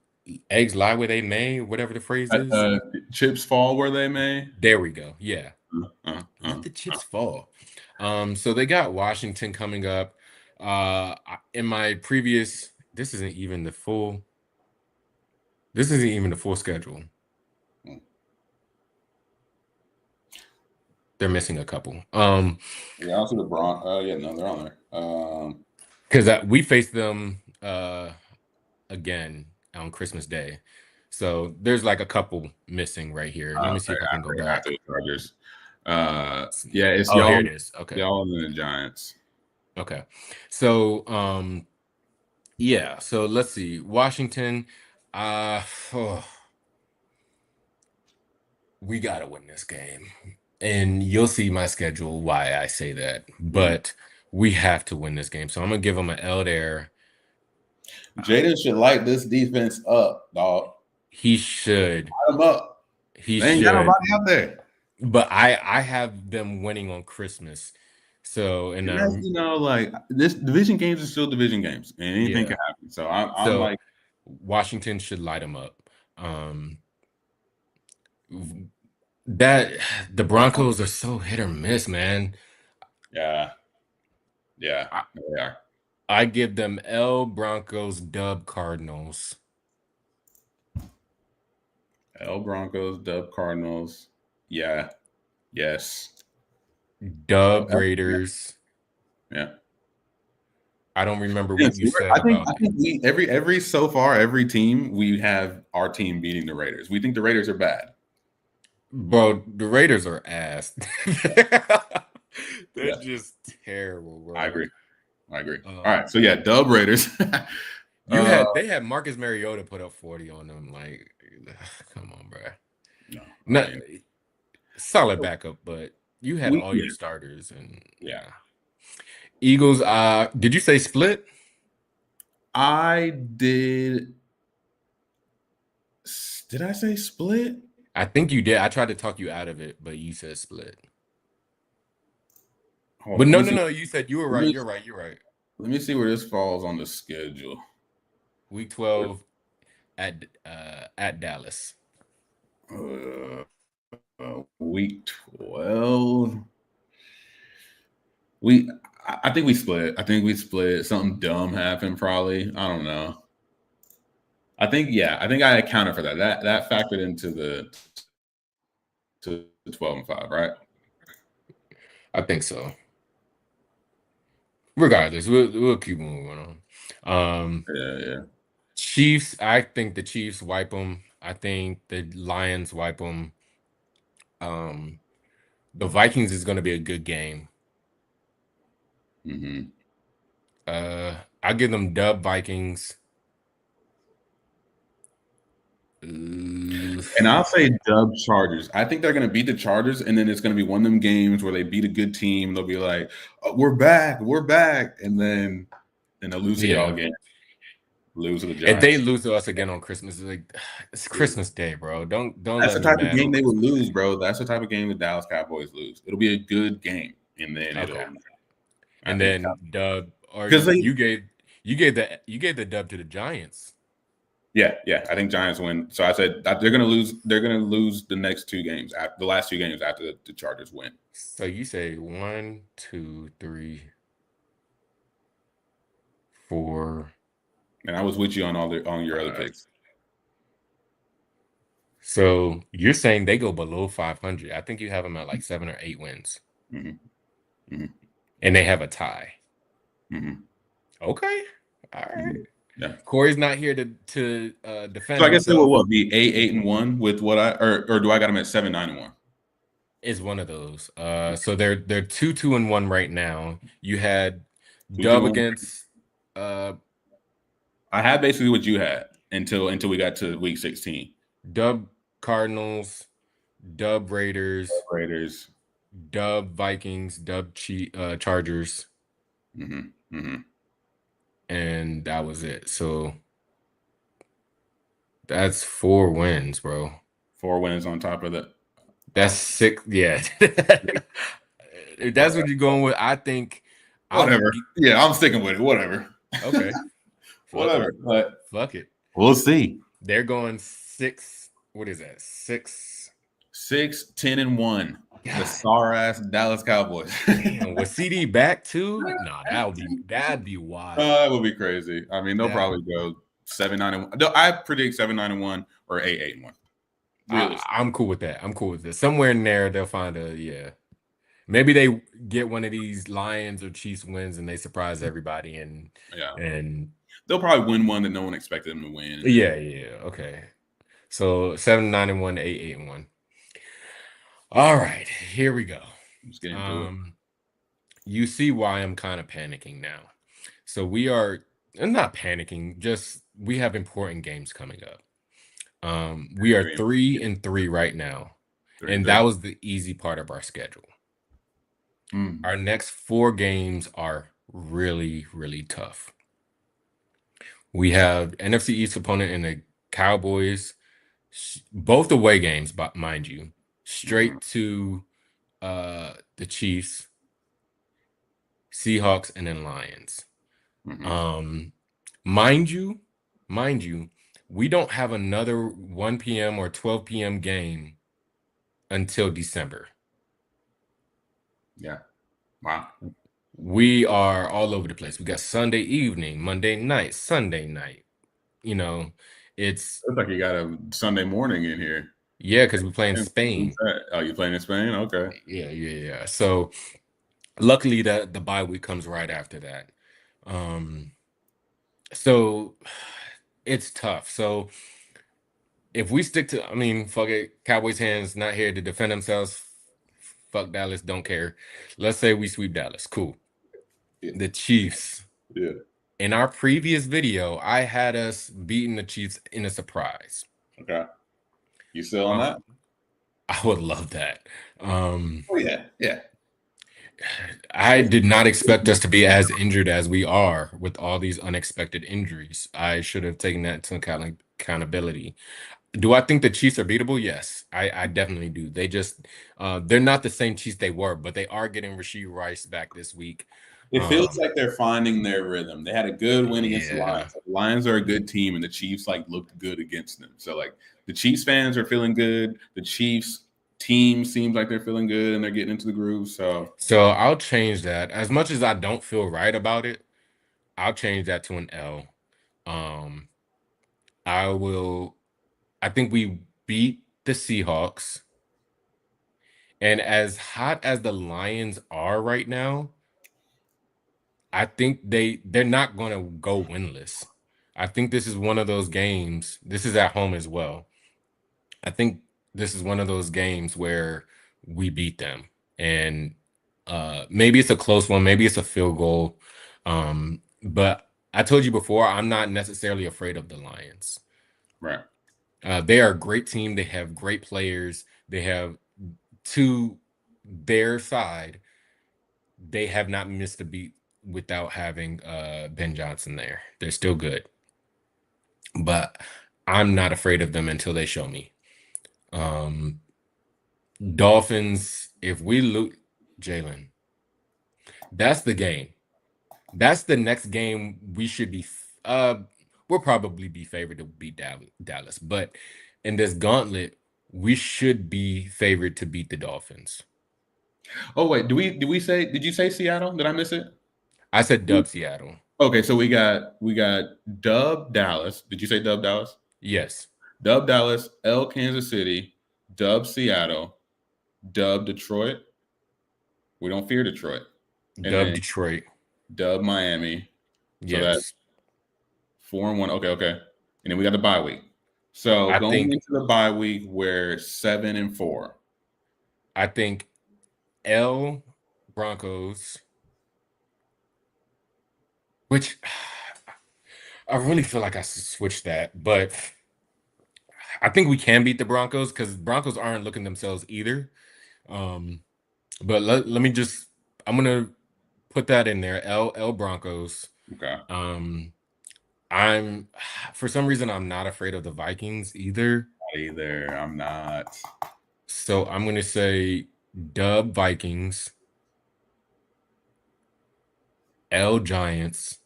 Eggs lie where they may, whatever the phrase is. Chips fall where they may. There we go. Yeah. Let the chips fall. So they got Washington coming up. In my previous, this isn't even the full schedule. They're missing a couple. Yeah, also the Bron. Yeah, no, they're on there. Because we faced them again on Christmas Day, so there's like a couple missing right here. Let me see if I can go back. Chargers. Yeah, it's y'all. Here it is. Okay, y'all and the Giants. Okay, so yeah. So let's see. Washington. We gotta win this game. And you'll see my schedule why I say that. But we have to win this game. So I'm going to give them an L there. Jaden should light this defense up, dog. He should. Light 'em up. He They ain't got should. nobody out there. But I have them winning on Christmas. So and And that's, like this division games are still division games, and anything yeah. can happen. So I'm So like, Washington should light them up. That the Broncos are so hit or miss, man. yeah, yeah, I, they are. I give them L Broncos dub Cardinals. L Broncos, Dub Cardinals. Yeah, yes. Dub Raiders. Yeah. I don't remember Yeah, what you said I think about we every so far every team we have our team beating the Raiders. We think the Raiders are bad. bro, the Raiders are ass. They're Yeah, just terrible, I bro. agree. I agree. All Um, right, so yeah, Dub Raiders. they had Marcus Mariota put up 40 on them. Like, come on, bro. No, I Not mean solid backup, but you had all yeah, your starters and yeah. yeah. Eagles, did you say split? I did. Did I say split? I think you did. I tried to talk you out of it, but you said split. Hold But on, let no, me no, see. no. You said you were Let right. me, You're right. You're right. let me see where this falls on the schedule. Week 12 at Dallas. Uh, week 12. We, I think we split. I think we split. Something dumb happened, probably. I don't know. I think, yeah, I think I accounted for that. That factored into the 12-5, right? I think so. Regardless, we'll keep moving on. Yeah, yeah. Chiefs. I think the Chiefs wipe them. I think the Lions wipe them. Um, the Vikings is going to be a good game. Mm-hmm. I give them dub Vikings. And I'll say dub Chargers. I think they're going to beat the Chargers, and then it's going to be one of them games where they beat a good team. They'll be like, oh, we're back," and then they'll lose to y'all yeah. again. Lose to the If they Giants. lose to us again on Christmas, it's like it's Christmas Day, bro. Don't That's let the me type of mad game on they would Christmas lose, Day. bro. That's the type of game the Dallas Cowboys lose. It'll be a good game, and then Okay. I And think then dub or because they, you gave the dub to the Giants. yeah, I think Giants win. So I said that they're gonna lose. They're gonna lose the next two games, after the last two games after the Chargers win. So you say 1, 2, 3, 4, And I was with you on on your other 5. picks. So you're saying they go below 500. I think you have them at like 7 or 8 wins. Mm-hmm. Mm-hmm. And they have a tie. Mm-hmm. Okay. All right. Mm-hmm. Yeah. Corey's not here to defend So I guess they will himself. what be 8-1 with what or do I got them at 7-9-1? Is one of those. So they're 2-2-1 right now. You had Two, dub two, one. against I had basically what you had until we got to week 16. dub Cardinals, dub Raiders, Raiders. dub Vikings, dub Chargers, Mm-hmm. Mm-hmm. and that was it. So that's 4 wins, bro. 4 wins on top of that. That's 6. Yeah. If that's what you're going with, I think Whatever. Yeah, I'm sticking with it. Whatever. Okay. Whatever. But Fuck it. we'll see. They're going 6. What is that? 6. 6-10-1. The sorry ass Dallas Cowboys. Damn, was CD back too? No, that'd be wild. That would be crazy. I mean, they'll probably go 7-9-1. I predict 7-9-1 or 8-8-1. I'm cool with that. I'm cool with this. Somewhere in there, they'll find maybe they get one of these Lions or Chiefs wins and they surprise everybody and they'll probably win one that no one expected them to win. Yeah. Okay. So 7-9-1, 8-8-1. All right, here we go. Let's get into it. You see why I'm kind of panicking now. So we are not panicking, just we have important games coming up. We are 3-3 right now. And that was the easy part of our schedule. Our next 4 games are really, really tough. We have NFC East opponent in the Cowboys, Both away games, but mind you, Mhm, straight to the Chiefs, Seahawks, and then Lions. mhm. Um, mind you, mind you, we don't have another 1 p.m. or 12 p.m. game until December. Yeah. Wow. We are all over the place. We got Sunday evening, Monday night, Sunday night. You know, it's Looks like you got a Sunday morning in here. yeah, because we play in Who's Spain. that? Oh, you playing in Spain? Okay. Yeah. So luckily the bye week comes right after that. Um, so it's tough. So if we stick to, I mean, fuck it, Cowboys hands not here to defend themselves. Fuck Dallas, don't care. Let's say we sweep Dallas. Cool. Yeah. The Chiefs. Yeah. In our previous video, I had us beating the Chiefs in a surprise. Okay. You still on that? Um, I would love that. Um, Oh yeah. Yeah. I did not expect us to be as injured as we are with all these unexpected injuries. I should have taken that into accountability. Do I think the Chiefs are beatable? Yes, I definitely do. They just they're not the same Chiefs they were, but they are getting Rasheed Rice back this week. It feels like they're finding their rhythm. They had a good win against the Yeah. Lions. The Lions are a good team, and the Chiefs like looked good against them. So like the Chiefs fans are feeling good. The Chiefs team seems like they're feeling good, and they're getting into the groove. So So I'll change that. As much as I don't feel right about it, I'll change that to an L. Um, I will. I think we beat the Seahawks, and as hot as the Lions are right now, I think they're not going to go winless. I think this is one of those games. This is at home as well. I think this is one of those games where we beat them, and maybe it's a close one, maybe it's a field goal. But I told you before, I'm not necessarily afraid of the Lions. right, They are a great team. They have great players. They have to their side. They have not missed a beat without having Ben Johnson there. They're still good, but I'm not afraid of them until they show me. Um, Dolphins, if we lose, Jalen, that's the game. That's the next game we should be. We'll probably be favored to beat Dallas, but in this gauntlet, we should be favored to beat the Dolphins. Oh wait, did you say Seattle? Did I miss it? I said dub Seattle. Okay, so we got Dub Dallas. Did you say Dub Dallas? Yes, Dub Dallas, L Kansas City, Dub Seattle, Dub Detroit. We don't fear Detroit. And dub then Detroit. Dub Miami. So that's Yes, 4-1. Okay, okay. And then we got the bye week. So I going think into the bye week, we're 7-4. I think L Broncos, which I really feel like I should switch that, but I think we can beat the Broncos because Broncos aren't looking themselves either. Um, but let me just I'm gonna put that in there. L Broncos. Okay. Um, I'm for some reason I'm not afraid of the Vikings either. Either I'm not. So I'm gonna say dub Vikings, L Giants.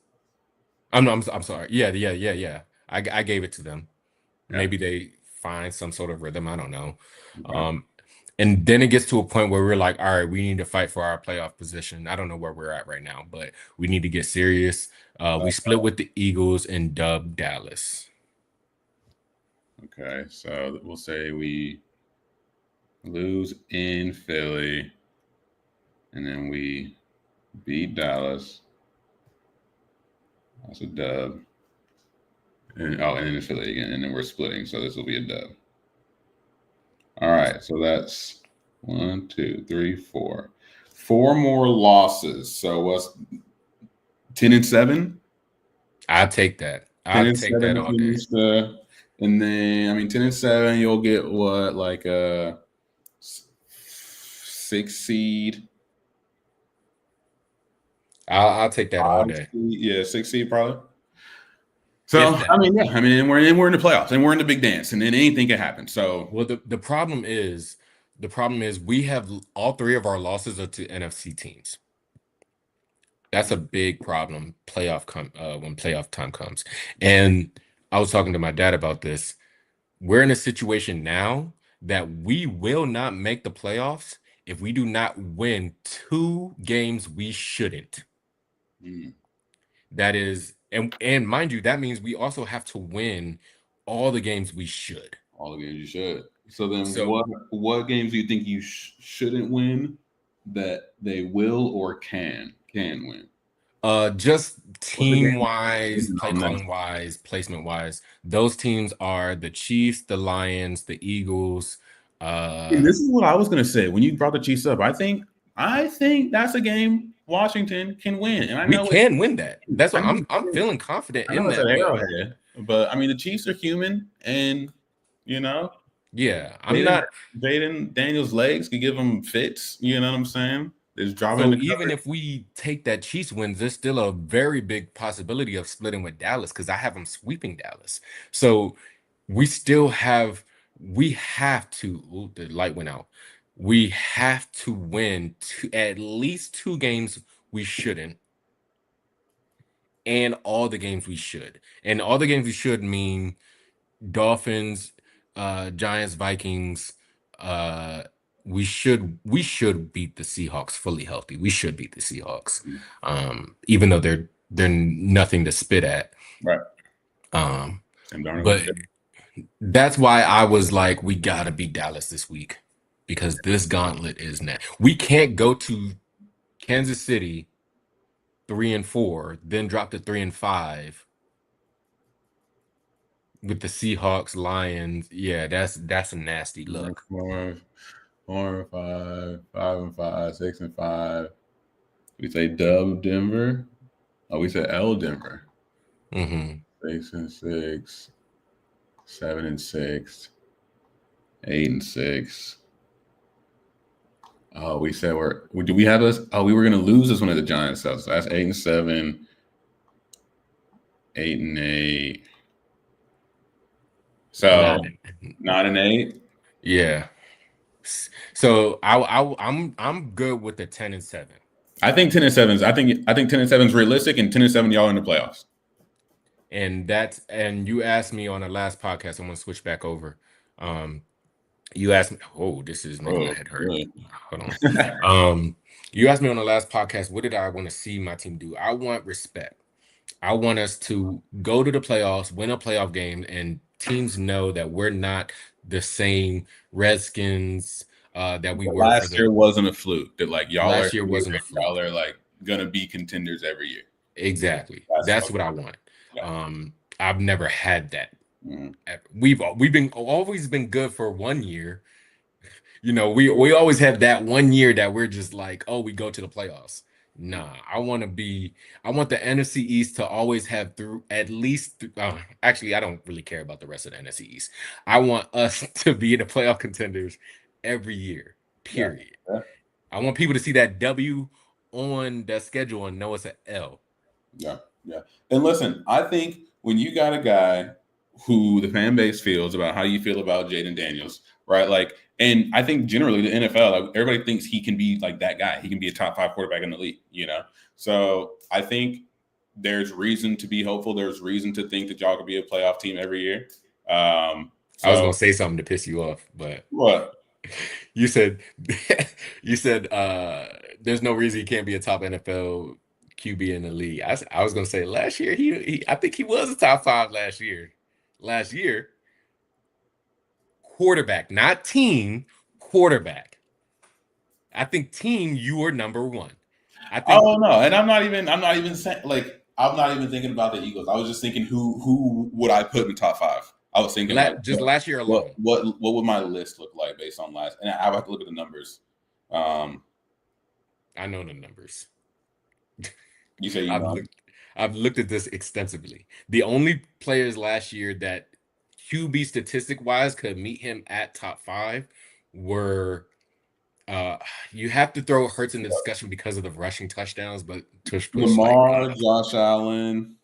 I'm sorry. Yeah. I gave it to them. Yeah. Maybe they find some sort of rhythm. I don't know. Okay. Um, and then it gets to a point where we're like, all right, we need to fight for our playoff position. I don't know where we're at right now, but we need to get serious. We split with the Eagles and dub Dallas. Okay. So we'll say we lose in Philly, and then we beat Dallas. That's a dub. And then in Philly again, and then we're splitting. So this will be a dub. All right. So that's 1, 2, 3, 4. 4 more losses. So what's 10-7? I'll take that. 10 I'll and take 7 that to all day. finish and then I mean 10-7, you'll get what, like a 6 seed, I'll take that all 5 day. seed, yeah, 6 seed probably. So I mean, yeah, I mean, we're in the playoffs, and we're in the big dance, and then anything can happen. So, well, the problem is we have all three of our losses are to NFC teams. That's a big problem. When playoff time comes, and I was talking to my dad about this. We're in a situation now that we will not make the playoffs if we do not win 2 games we shouldn't. mm, That is, and mind you, that means we also have to win all the games we should. all the games you should. So then, So, what games do you think you shouldn't win that they will or can win? just What's the game team wise, play on that? calling wise, placement wise, those teams are the Chiefs, the Lions, the Eagles. And this is what I was going to say when you brought the Chiefs up. I think that's a game Washington can win, and We can win that. That's what I'm feeling confident I know in it's at that. Arrowhead, but I mean the Chiefs are human, and you know, Yeah, I'm Jaden, not. Jaden Daniels' legs could give him fits. You know what I'm saying? There's driving in So the even coverage. if we take that Chiefs wins, there's still a very big possibility of splitting with Dallas because I have them sweeping Dallas. So we still have we have to. Ooh, the light went out. We have to win at least 2 games we shouldn't, and all the games we should. And all the games we should mean Dolphins, Giants, Vikings. Uh, we should beat the Seahawks fully healthy. We should beat the Seahawks, even though they're nothing to spit at. Right. And But Darnold. that's why I was like, we gotta beat Dallas this week because this gauntlet is net. We can't go to Kansas City 3-4, then drop to 3-5 with the Seahawks, Lions. Yeah, that's a nasty look. 4, 4, 5, 5-5, 6-5. We say dub Denver. Oh, we said L Denver. Mm-hmm. 6-6, 7-6, 8-6. Oh, we said do we have us? Oh, we were gonna lose this one at the Giants. So that's 8-7, 8-8. So Not 9-8. yeah. So I'm good with the 10-7. I think 10-7. I think 10-7 is realistic, and 10-7 y'all in the playoffs. And you asked me on the last podcast. I'm gonna switch back over. You asked me. Oh, this is making my Oh, head hurt. really? Hold on. You asked me on the last podcast, what did I want to see my team do? I want respect. I want us to go to the playoffs, win a playoff game, and teams know that we're not the same Redskins that we But were for last the year wasn't a fluke. That like y'all are last year here, wasn't a y'all fluke. are like gonna be contenders every year. Exactly. That's That's okay. what I want. Yeah. I've never had that. Mhm. We've been always been good for 1 year. We always have that 1 year that we're just like, oh, we go to the playoffs. Nah, I want the NFC East to always have through at least actually I don't really care about the rest of the NFC East. I want us to be the playoff contenders every year. Yeah. Period. Yeah. I want people to see that W on that schedule and know it's an L. Yeah. Yeah. And listen, I think when you got a guy who the fan base feels about how you feel about Jaden Daniels, right? Like, and I think generally the NFL, like everybody thinks he can be like that guy. He can be a top 5 quarterback in the league, you know? So I think there's reason to be hopeful. There's reason to think that y'all could be a playoff team every year. I was So gonna say something to piss you off, but what? you said you said there's no reason he can't be a top NFL QB in the league. I was gonna say last year he I think he was a top 5 last year. Last year, quarterback, not team, quarterback. I think team you were number one. I think Oh no, and I'm not even saying like I'm not even thinking about the Eagles. I was just thinking who would I put in the top 5? I was thinking like just last year what alone. what would my list look like based on last, and I would have to look at the numbers. Um, I know the numbers. you say I've looked I've looked at this extensively. The only players last year that QB statistic wise could meet him at top 5 were uh you have to throw Hurts in the discussion because of the rushing touchdowns, but push like Lamar, Josh Allen.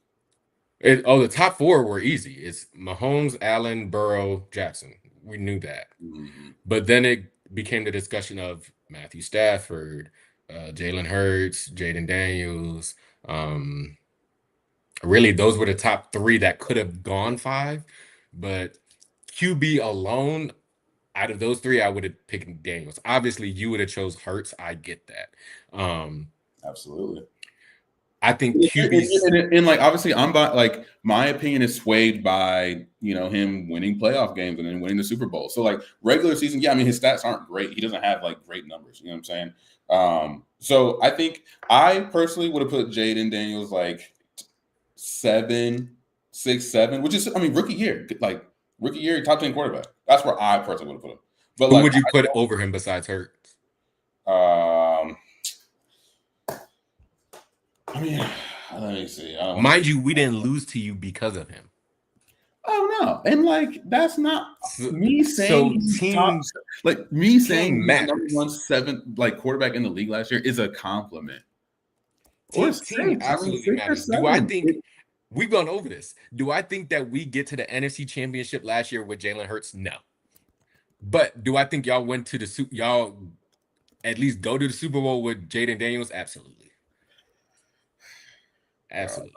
The top four were easy. It's Mahomes, Allen, Burrow, Jackson. We knew that. Mm-hmm. But then it became the discussion of Matthew Stafford, Jalen Hurts, Jaden Daniels. Really, those were the top three that could have gone five. But QB alone, out of those three, I would have picked Daniels. Obviously, you would have chose Hurts. I get that. Absolutely. I think QBs. And like obviously I'm like my opinion is swayed by him winning playoff games and then winning the Super Bowl. So like regular season, yeah, I mean his stats aren't great. He doesn't have like great numbers. You know what I'm saying? So I think I personally would have put Jaden Daniels like 7, 6, 7, which is rookie year, like rookie year, top 10 quarterback. That's where I personally would have put him. But Who like would you put over him besides Hurts? I mean, let me see. Mind you, we didn't lose to you because of him. Oh no, and like that's not me saying team, he's the number 1 like quarterback in the league last year is a compliment. Team absolutely matters. Do I think we've gone over this? Do I think that we get to the NFC Championship last year with Jalen Hurts? No. But do I think y'all went to y'all at least go to the Super Bowl with Jaden Daniels? Absolutely. Absolutely.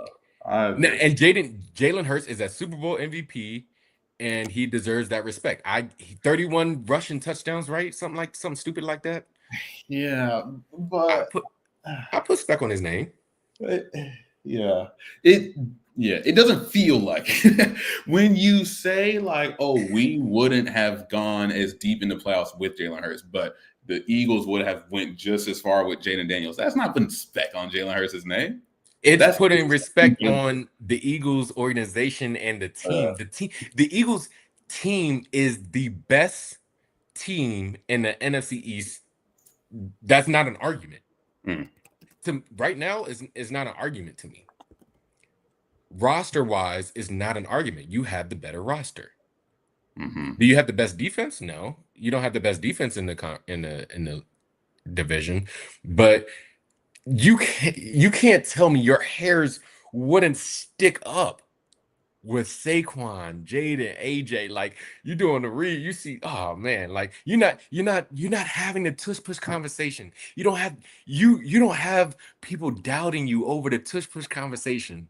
And Jalen Hurts is a Super Bowl MVP, and he deserves that respect. 31 rushing touchdowns, right? Something stupid like that. Yeah, but I put stuck on his name. It doesn't feel like when you say like, oh, we wouldn't have gone as deep in the playoffs with Jalen Hurts, but the Eagles would have went just as far with Jaden Daniels. That's not putting spec on Jalen Hurts' name. It's putting respect on the Eagles organization and the team. The Eagles team is the best team in the NFC East. That's not an argument. Right now is not an argument to me. Roster wise is not an argument. You have the better roster. Do you have the best defense? No, you don't have the best defense in the division, but you can't tell me your hairs wouldn't stick up with Saquon, Jaden, AJ. Like you're doing the read, you see, oh man, like you're not having the tush push conversation. You don't have people doubting you over the tush push conversation.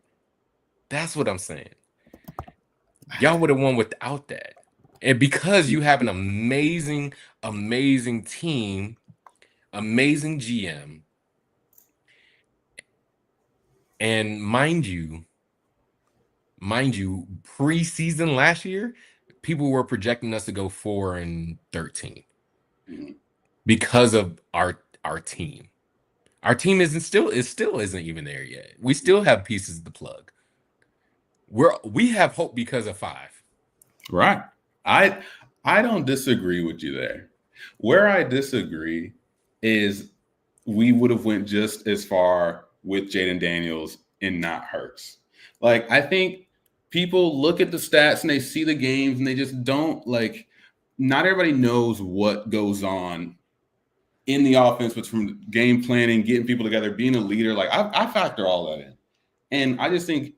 That's what I'm saying. Y'all would have won without that. And because you have an amazing, amazing team, amazing GM. And mind you, preseason last year, people were projecting us to go 4-13 because of our team. Our team still isn't even there yet. We still have pieces to plug. We have hope because of 5. Right. I don't disagree with you there. Where I disagree is we would have went just as far with Jaden Daniels and not Hurts. Like I think people look at the stats and they see the games and they just don't like. Not everybody knows what goes on in the offense, but from game planning, getting people together, being a leader. Like I factor all that in, and I just think.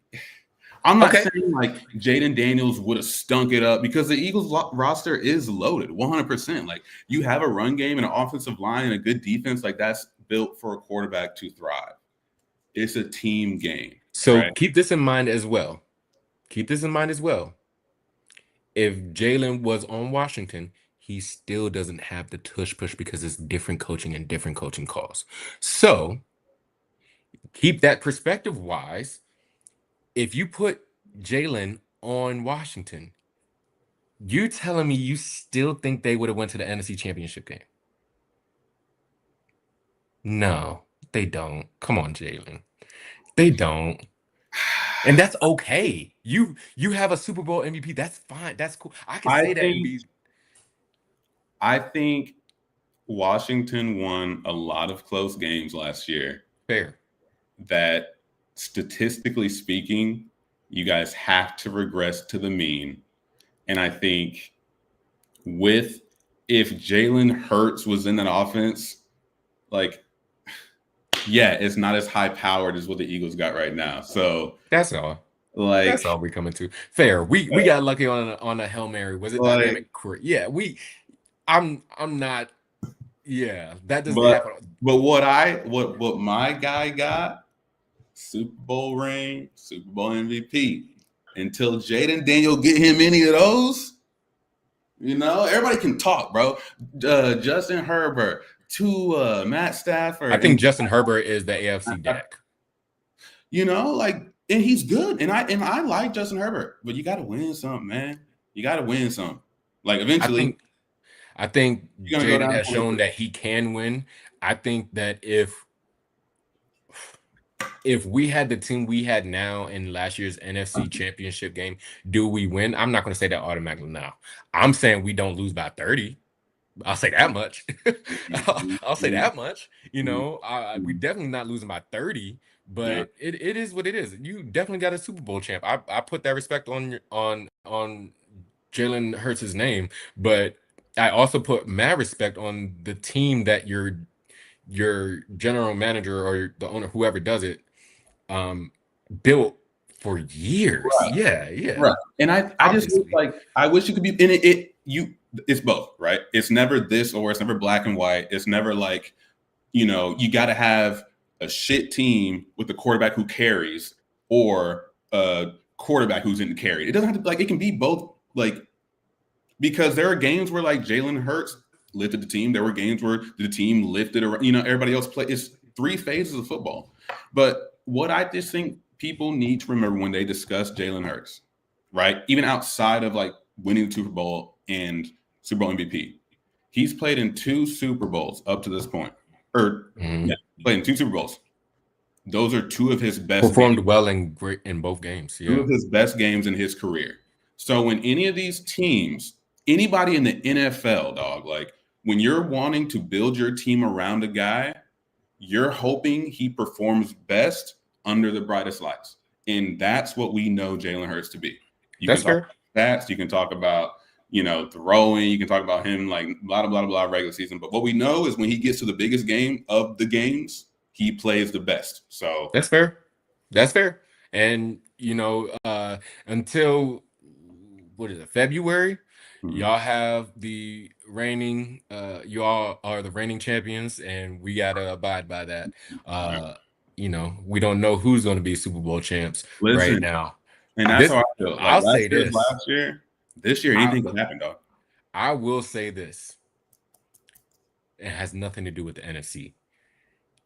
I'm not saying like Jaden Daniels would have stunk it up because the Eagles roster is loaded 100%. Like you have a run game and an offensive line and a good defense. Like that's built for a quarterback to thrive. It's a team game. So keep this in mind as well. If Jalen was on Washington, he still doesn't have the tush push because it's different coaching and different coaching calls. So keep that perspective wise. If you put Jalen on Washington, you're telling me you still think they would have went to the NFC Championship game? No, they don't. Come on, Jalen. They don't. And that's okay. You have a Super Bowl MVP. That's fine. That's cool. I can say that and be. I think Washington won a lot of close games last year. Fair. That statistically speaking, you guys have to regress to the mean. And I think if Jalen Hurts was in that offense, like, yeah, it's not as high powered as what the Eagles got right now. So that's all. Like, That's all we coming to. Fair. We got lucky on a Hail Mary. Was it like, dynamic? Yeah, I'm not. Yeah, that doesn't but happen. what my guy got, Super Bowl ring, Super Bowl MVP. Until Jaden Daniel get him any of those, everybody can talk, bro. Justin Herbert, Matt I Stafford, and think Justin Herbert is the AFC Dak. like, and he's good, and I like Justin Herbert, but you got to win something, man. You got to win something. Like I eventually, think I think you're gonna go Jaden down has 20. shown that he can win. I think that if we had the team we had now in last year's NFC Championship game, do we win? I'm not going to say that automatically now. I'm saying we don't lose by 30. I'll say that much. I'll say that much. We definitely not losing by 30, Yeah. but it is what it is. You definitely got a Super Bowl champ. I put that respect on Jalen Hurts' name, but I also put mad respect on the team that your general manager or the owner, whoever does it, um, built for years. Right. Yeah, yeah. Right. And I just wish, Obviously. like, I wish you could be in it's both, right? It's never this or it's never black and white. It's never like, you got to have a shit team with a quarterback who carries or a quarterback who's in carry. It doesn't have to, like, it can be both, like, because there are games where, like, Jalen Hurts lifted the team. There were games where the team lifted around, everybody else play. It's three phases of football. But what I just think people need to remember when they discuss Jalen Hurts, right? Even outside of, like, winning the Super Bowl and Super Bowl MVP, he's played in 2 Super Bowls up to this point. Or Mhm. yeah, played in 2 Super Bowls. Those are two of his best games, Performed well in both games. two Yeah. of his best games in his career. So when any of these teams, anybody in the NFL, dog, like, when you're wanting to build your team around a guy, you're hoping he performs best under the brightest lights. And that's what we know Jalen Hurts to be. You can That's talk fair. about stats, you can talk about, throwing, you can talk about him, like, blah, blah, blah, blah, regular season. But what we know is when he gets to the biggest game of the games, he plays the best. So, That's fair. That's fair. And until what is it, February, mhm, y'all have the reigning y'all are the reigning champions, and we gotta abide by that. right. Uh, we don't know who's gonna be Super Bowl champs right Listen, now. and that's This how I feel. Like, I'll say this. last year, this year, I anything can happen, dog. I will say this. It has nothing to do with the NFC.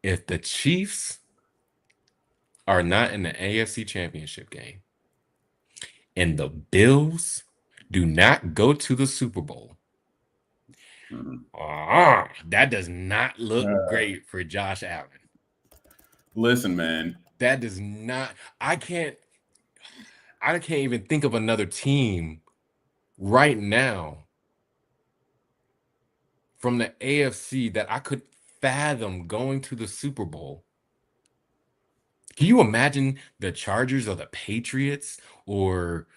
If the Chiefs are not in the AFC Championship game and the Bills do not go to the Super Bowl, Mhm. that does not look Uh, great for Josh Allen. listen, man. That does not. I can't even think of another team right now from the AFC that I could fathom going to the Super Bowl. Can you imagine the Chargers or the Patriots or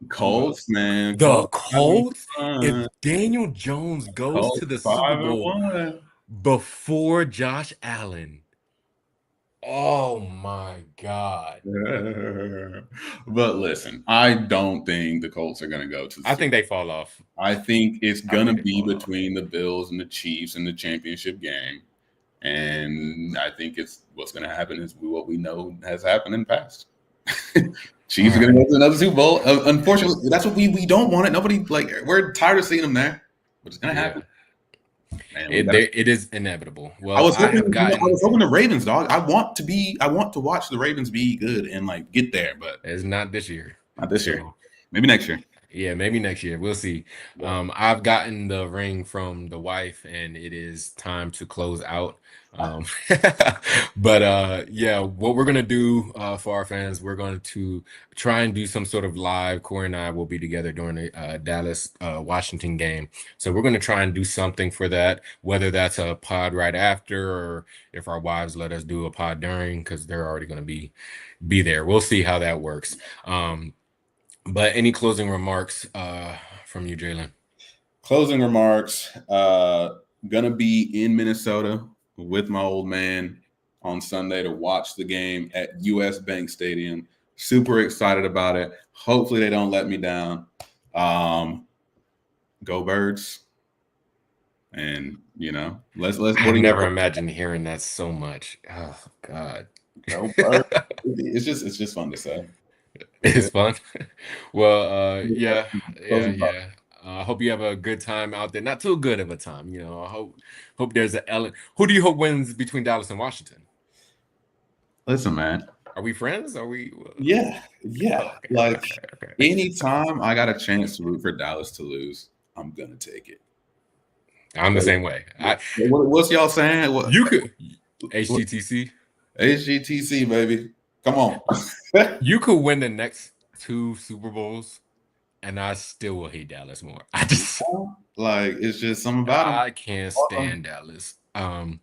who Colts, else? man. The Colts Colts? If 5-1. Daniel Jones goes to Colts the Super five and Bowl one. before Josh Allen, oh my God. But listen, I don't think the Colts are going to go to the I Super think they fall off. Bowl. I think it's I going to think they be fall off. between the Bills and the Chiefs in the championship game. And I think it's what's going to happen is what we know has happened in the past. All Chiefs are going to right. go to another Super Bowl. Unfortunately, that's what we don't want it. Nobody, like, we're tired of seeing them there, but it's going to happen. Yeah. Man, we It got. it is inevitable. I Well, was I hoping, have gotten the Ravens, dog. I want to watch the Ravens be good and, like, get there, but it's not this year. not this year. So Maybe next year. yeah, maybe next year. We'll see. Yeah. I've gotten the ring from the wife, and it is time to close out. Um, but yeah, what we're gonna do for our fans, we're going to try and do some sort of live. Corey and I will be together during the Dallas Washington game, so we're gonna try and do something for that. Whether that's a pod right after, or if our wives let us do a pod during, because they're already gonna be there. We'll see how that works. But any closing remarks from you, Jalen? Closing remarks. Gonna be in Minnesota with my old man on Sunday to watch the game at US Bank Stadium. Super excited about it. Hopefully they don't let me down. Go Birds. And let's I what do you never imagined hearing that so much. Oh God. Go Birds? It's just fun to say. It's fun. Well, yeah, Closing thoughts. yeah. I hope you have a good time out there. Not too good of a time, I hope there's a Ellen. Who do you hope wins between Dallas and Washington? Listen, man. Are we friends? Are we? Yeah. Okay, Like okay. anytime I got a chance to root for Dallas to lose, I'm gonna take it. I'm the same way. What's y'all saying? You could HGTC. HGTC, baby. Come on. You could win the next 2 Super Bowls, and I still will hate Dallas more. Like it's just something about them. I can't stand Dallas. I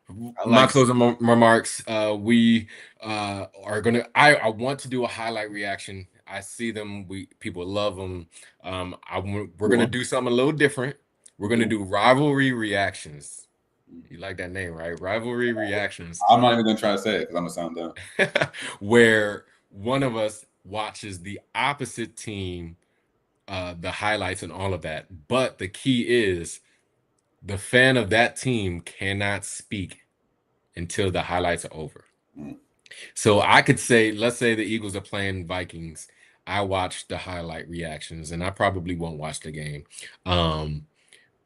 My like closing remarks. We are gonna. I want to do a highlight reaction. I see them. People love them. We're gonna do something a little different. We're gonna do rivalry reactions. You like that name, right? Rivalry reactions. I'm not even gonna try to say it because I'm gonna sound dumb. Where one of us watches the opposite team, the highlights and all of that. But the key is the fan of that team cannot speak until the highlights are over. So I could say, let's say the Eagles are playing Vikings. I watch the highlight reactions, and I probably won't watch the game.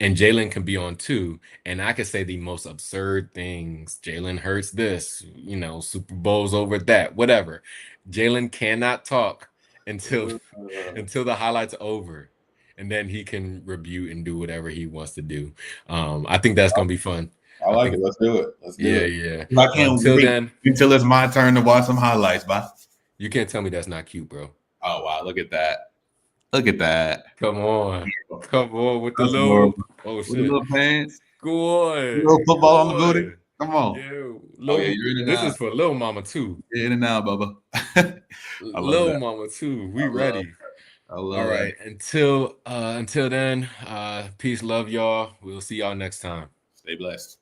And Jalen can be on too, and I could say the most absurd things. Jalen hurts this, Super Bowl's over that, whatever. Jalen cannot talk until until the highlights are over, and then he can review and do whatever he wants to do. I think that's gonna be fun. I like think, it. Let's do it. Let's do it. Yeah. I can't Until wait then, until it's my turn to watch some highlights, bye. you can't tell me that's not cute, bro. Oh wow, look at that. Look at that. Come on with the That's little. adorable. Oh With the shit. little pants. Go on. Little football on the Go booty. on. Come on. Yeah, Oh yeah, you're in and this out. is for Lil Mama too. You're in and out, Bubba. I love Lil that. Mama too. We I love ready. I love All that. right. Until then, peace, love y'all. We'll see y'all next time. Stay blessed.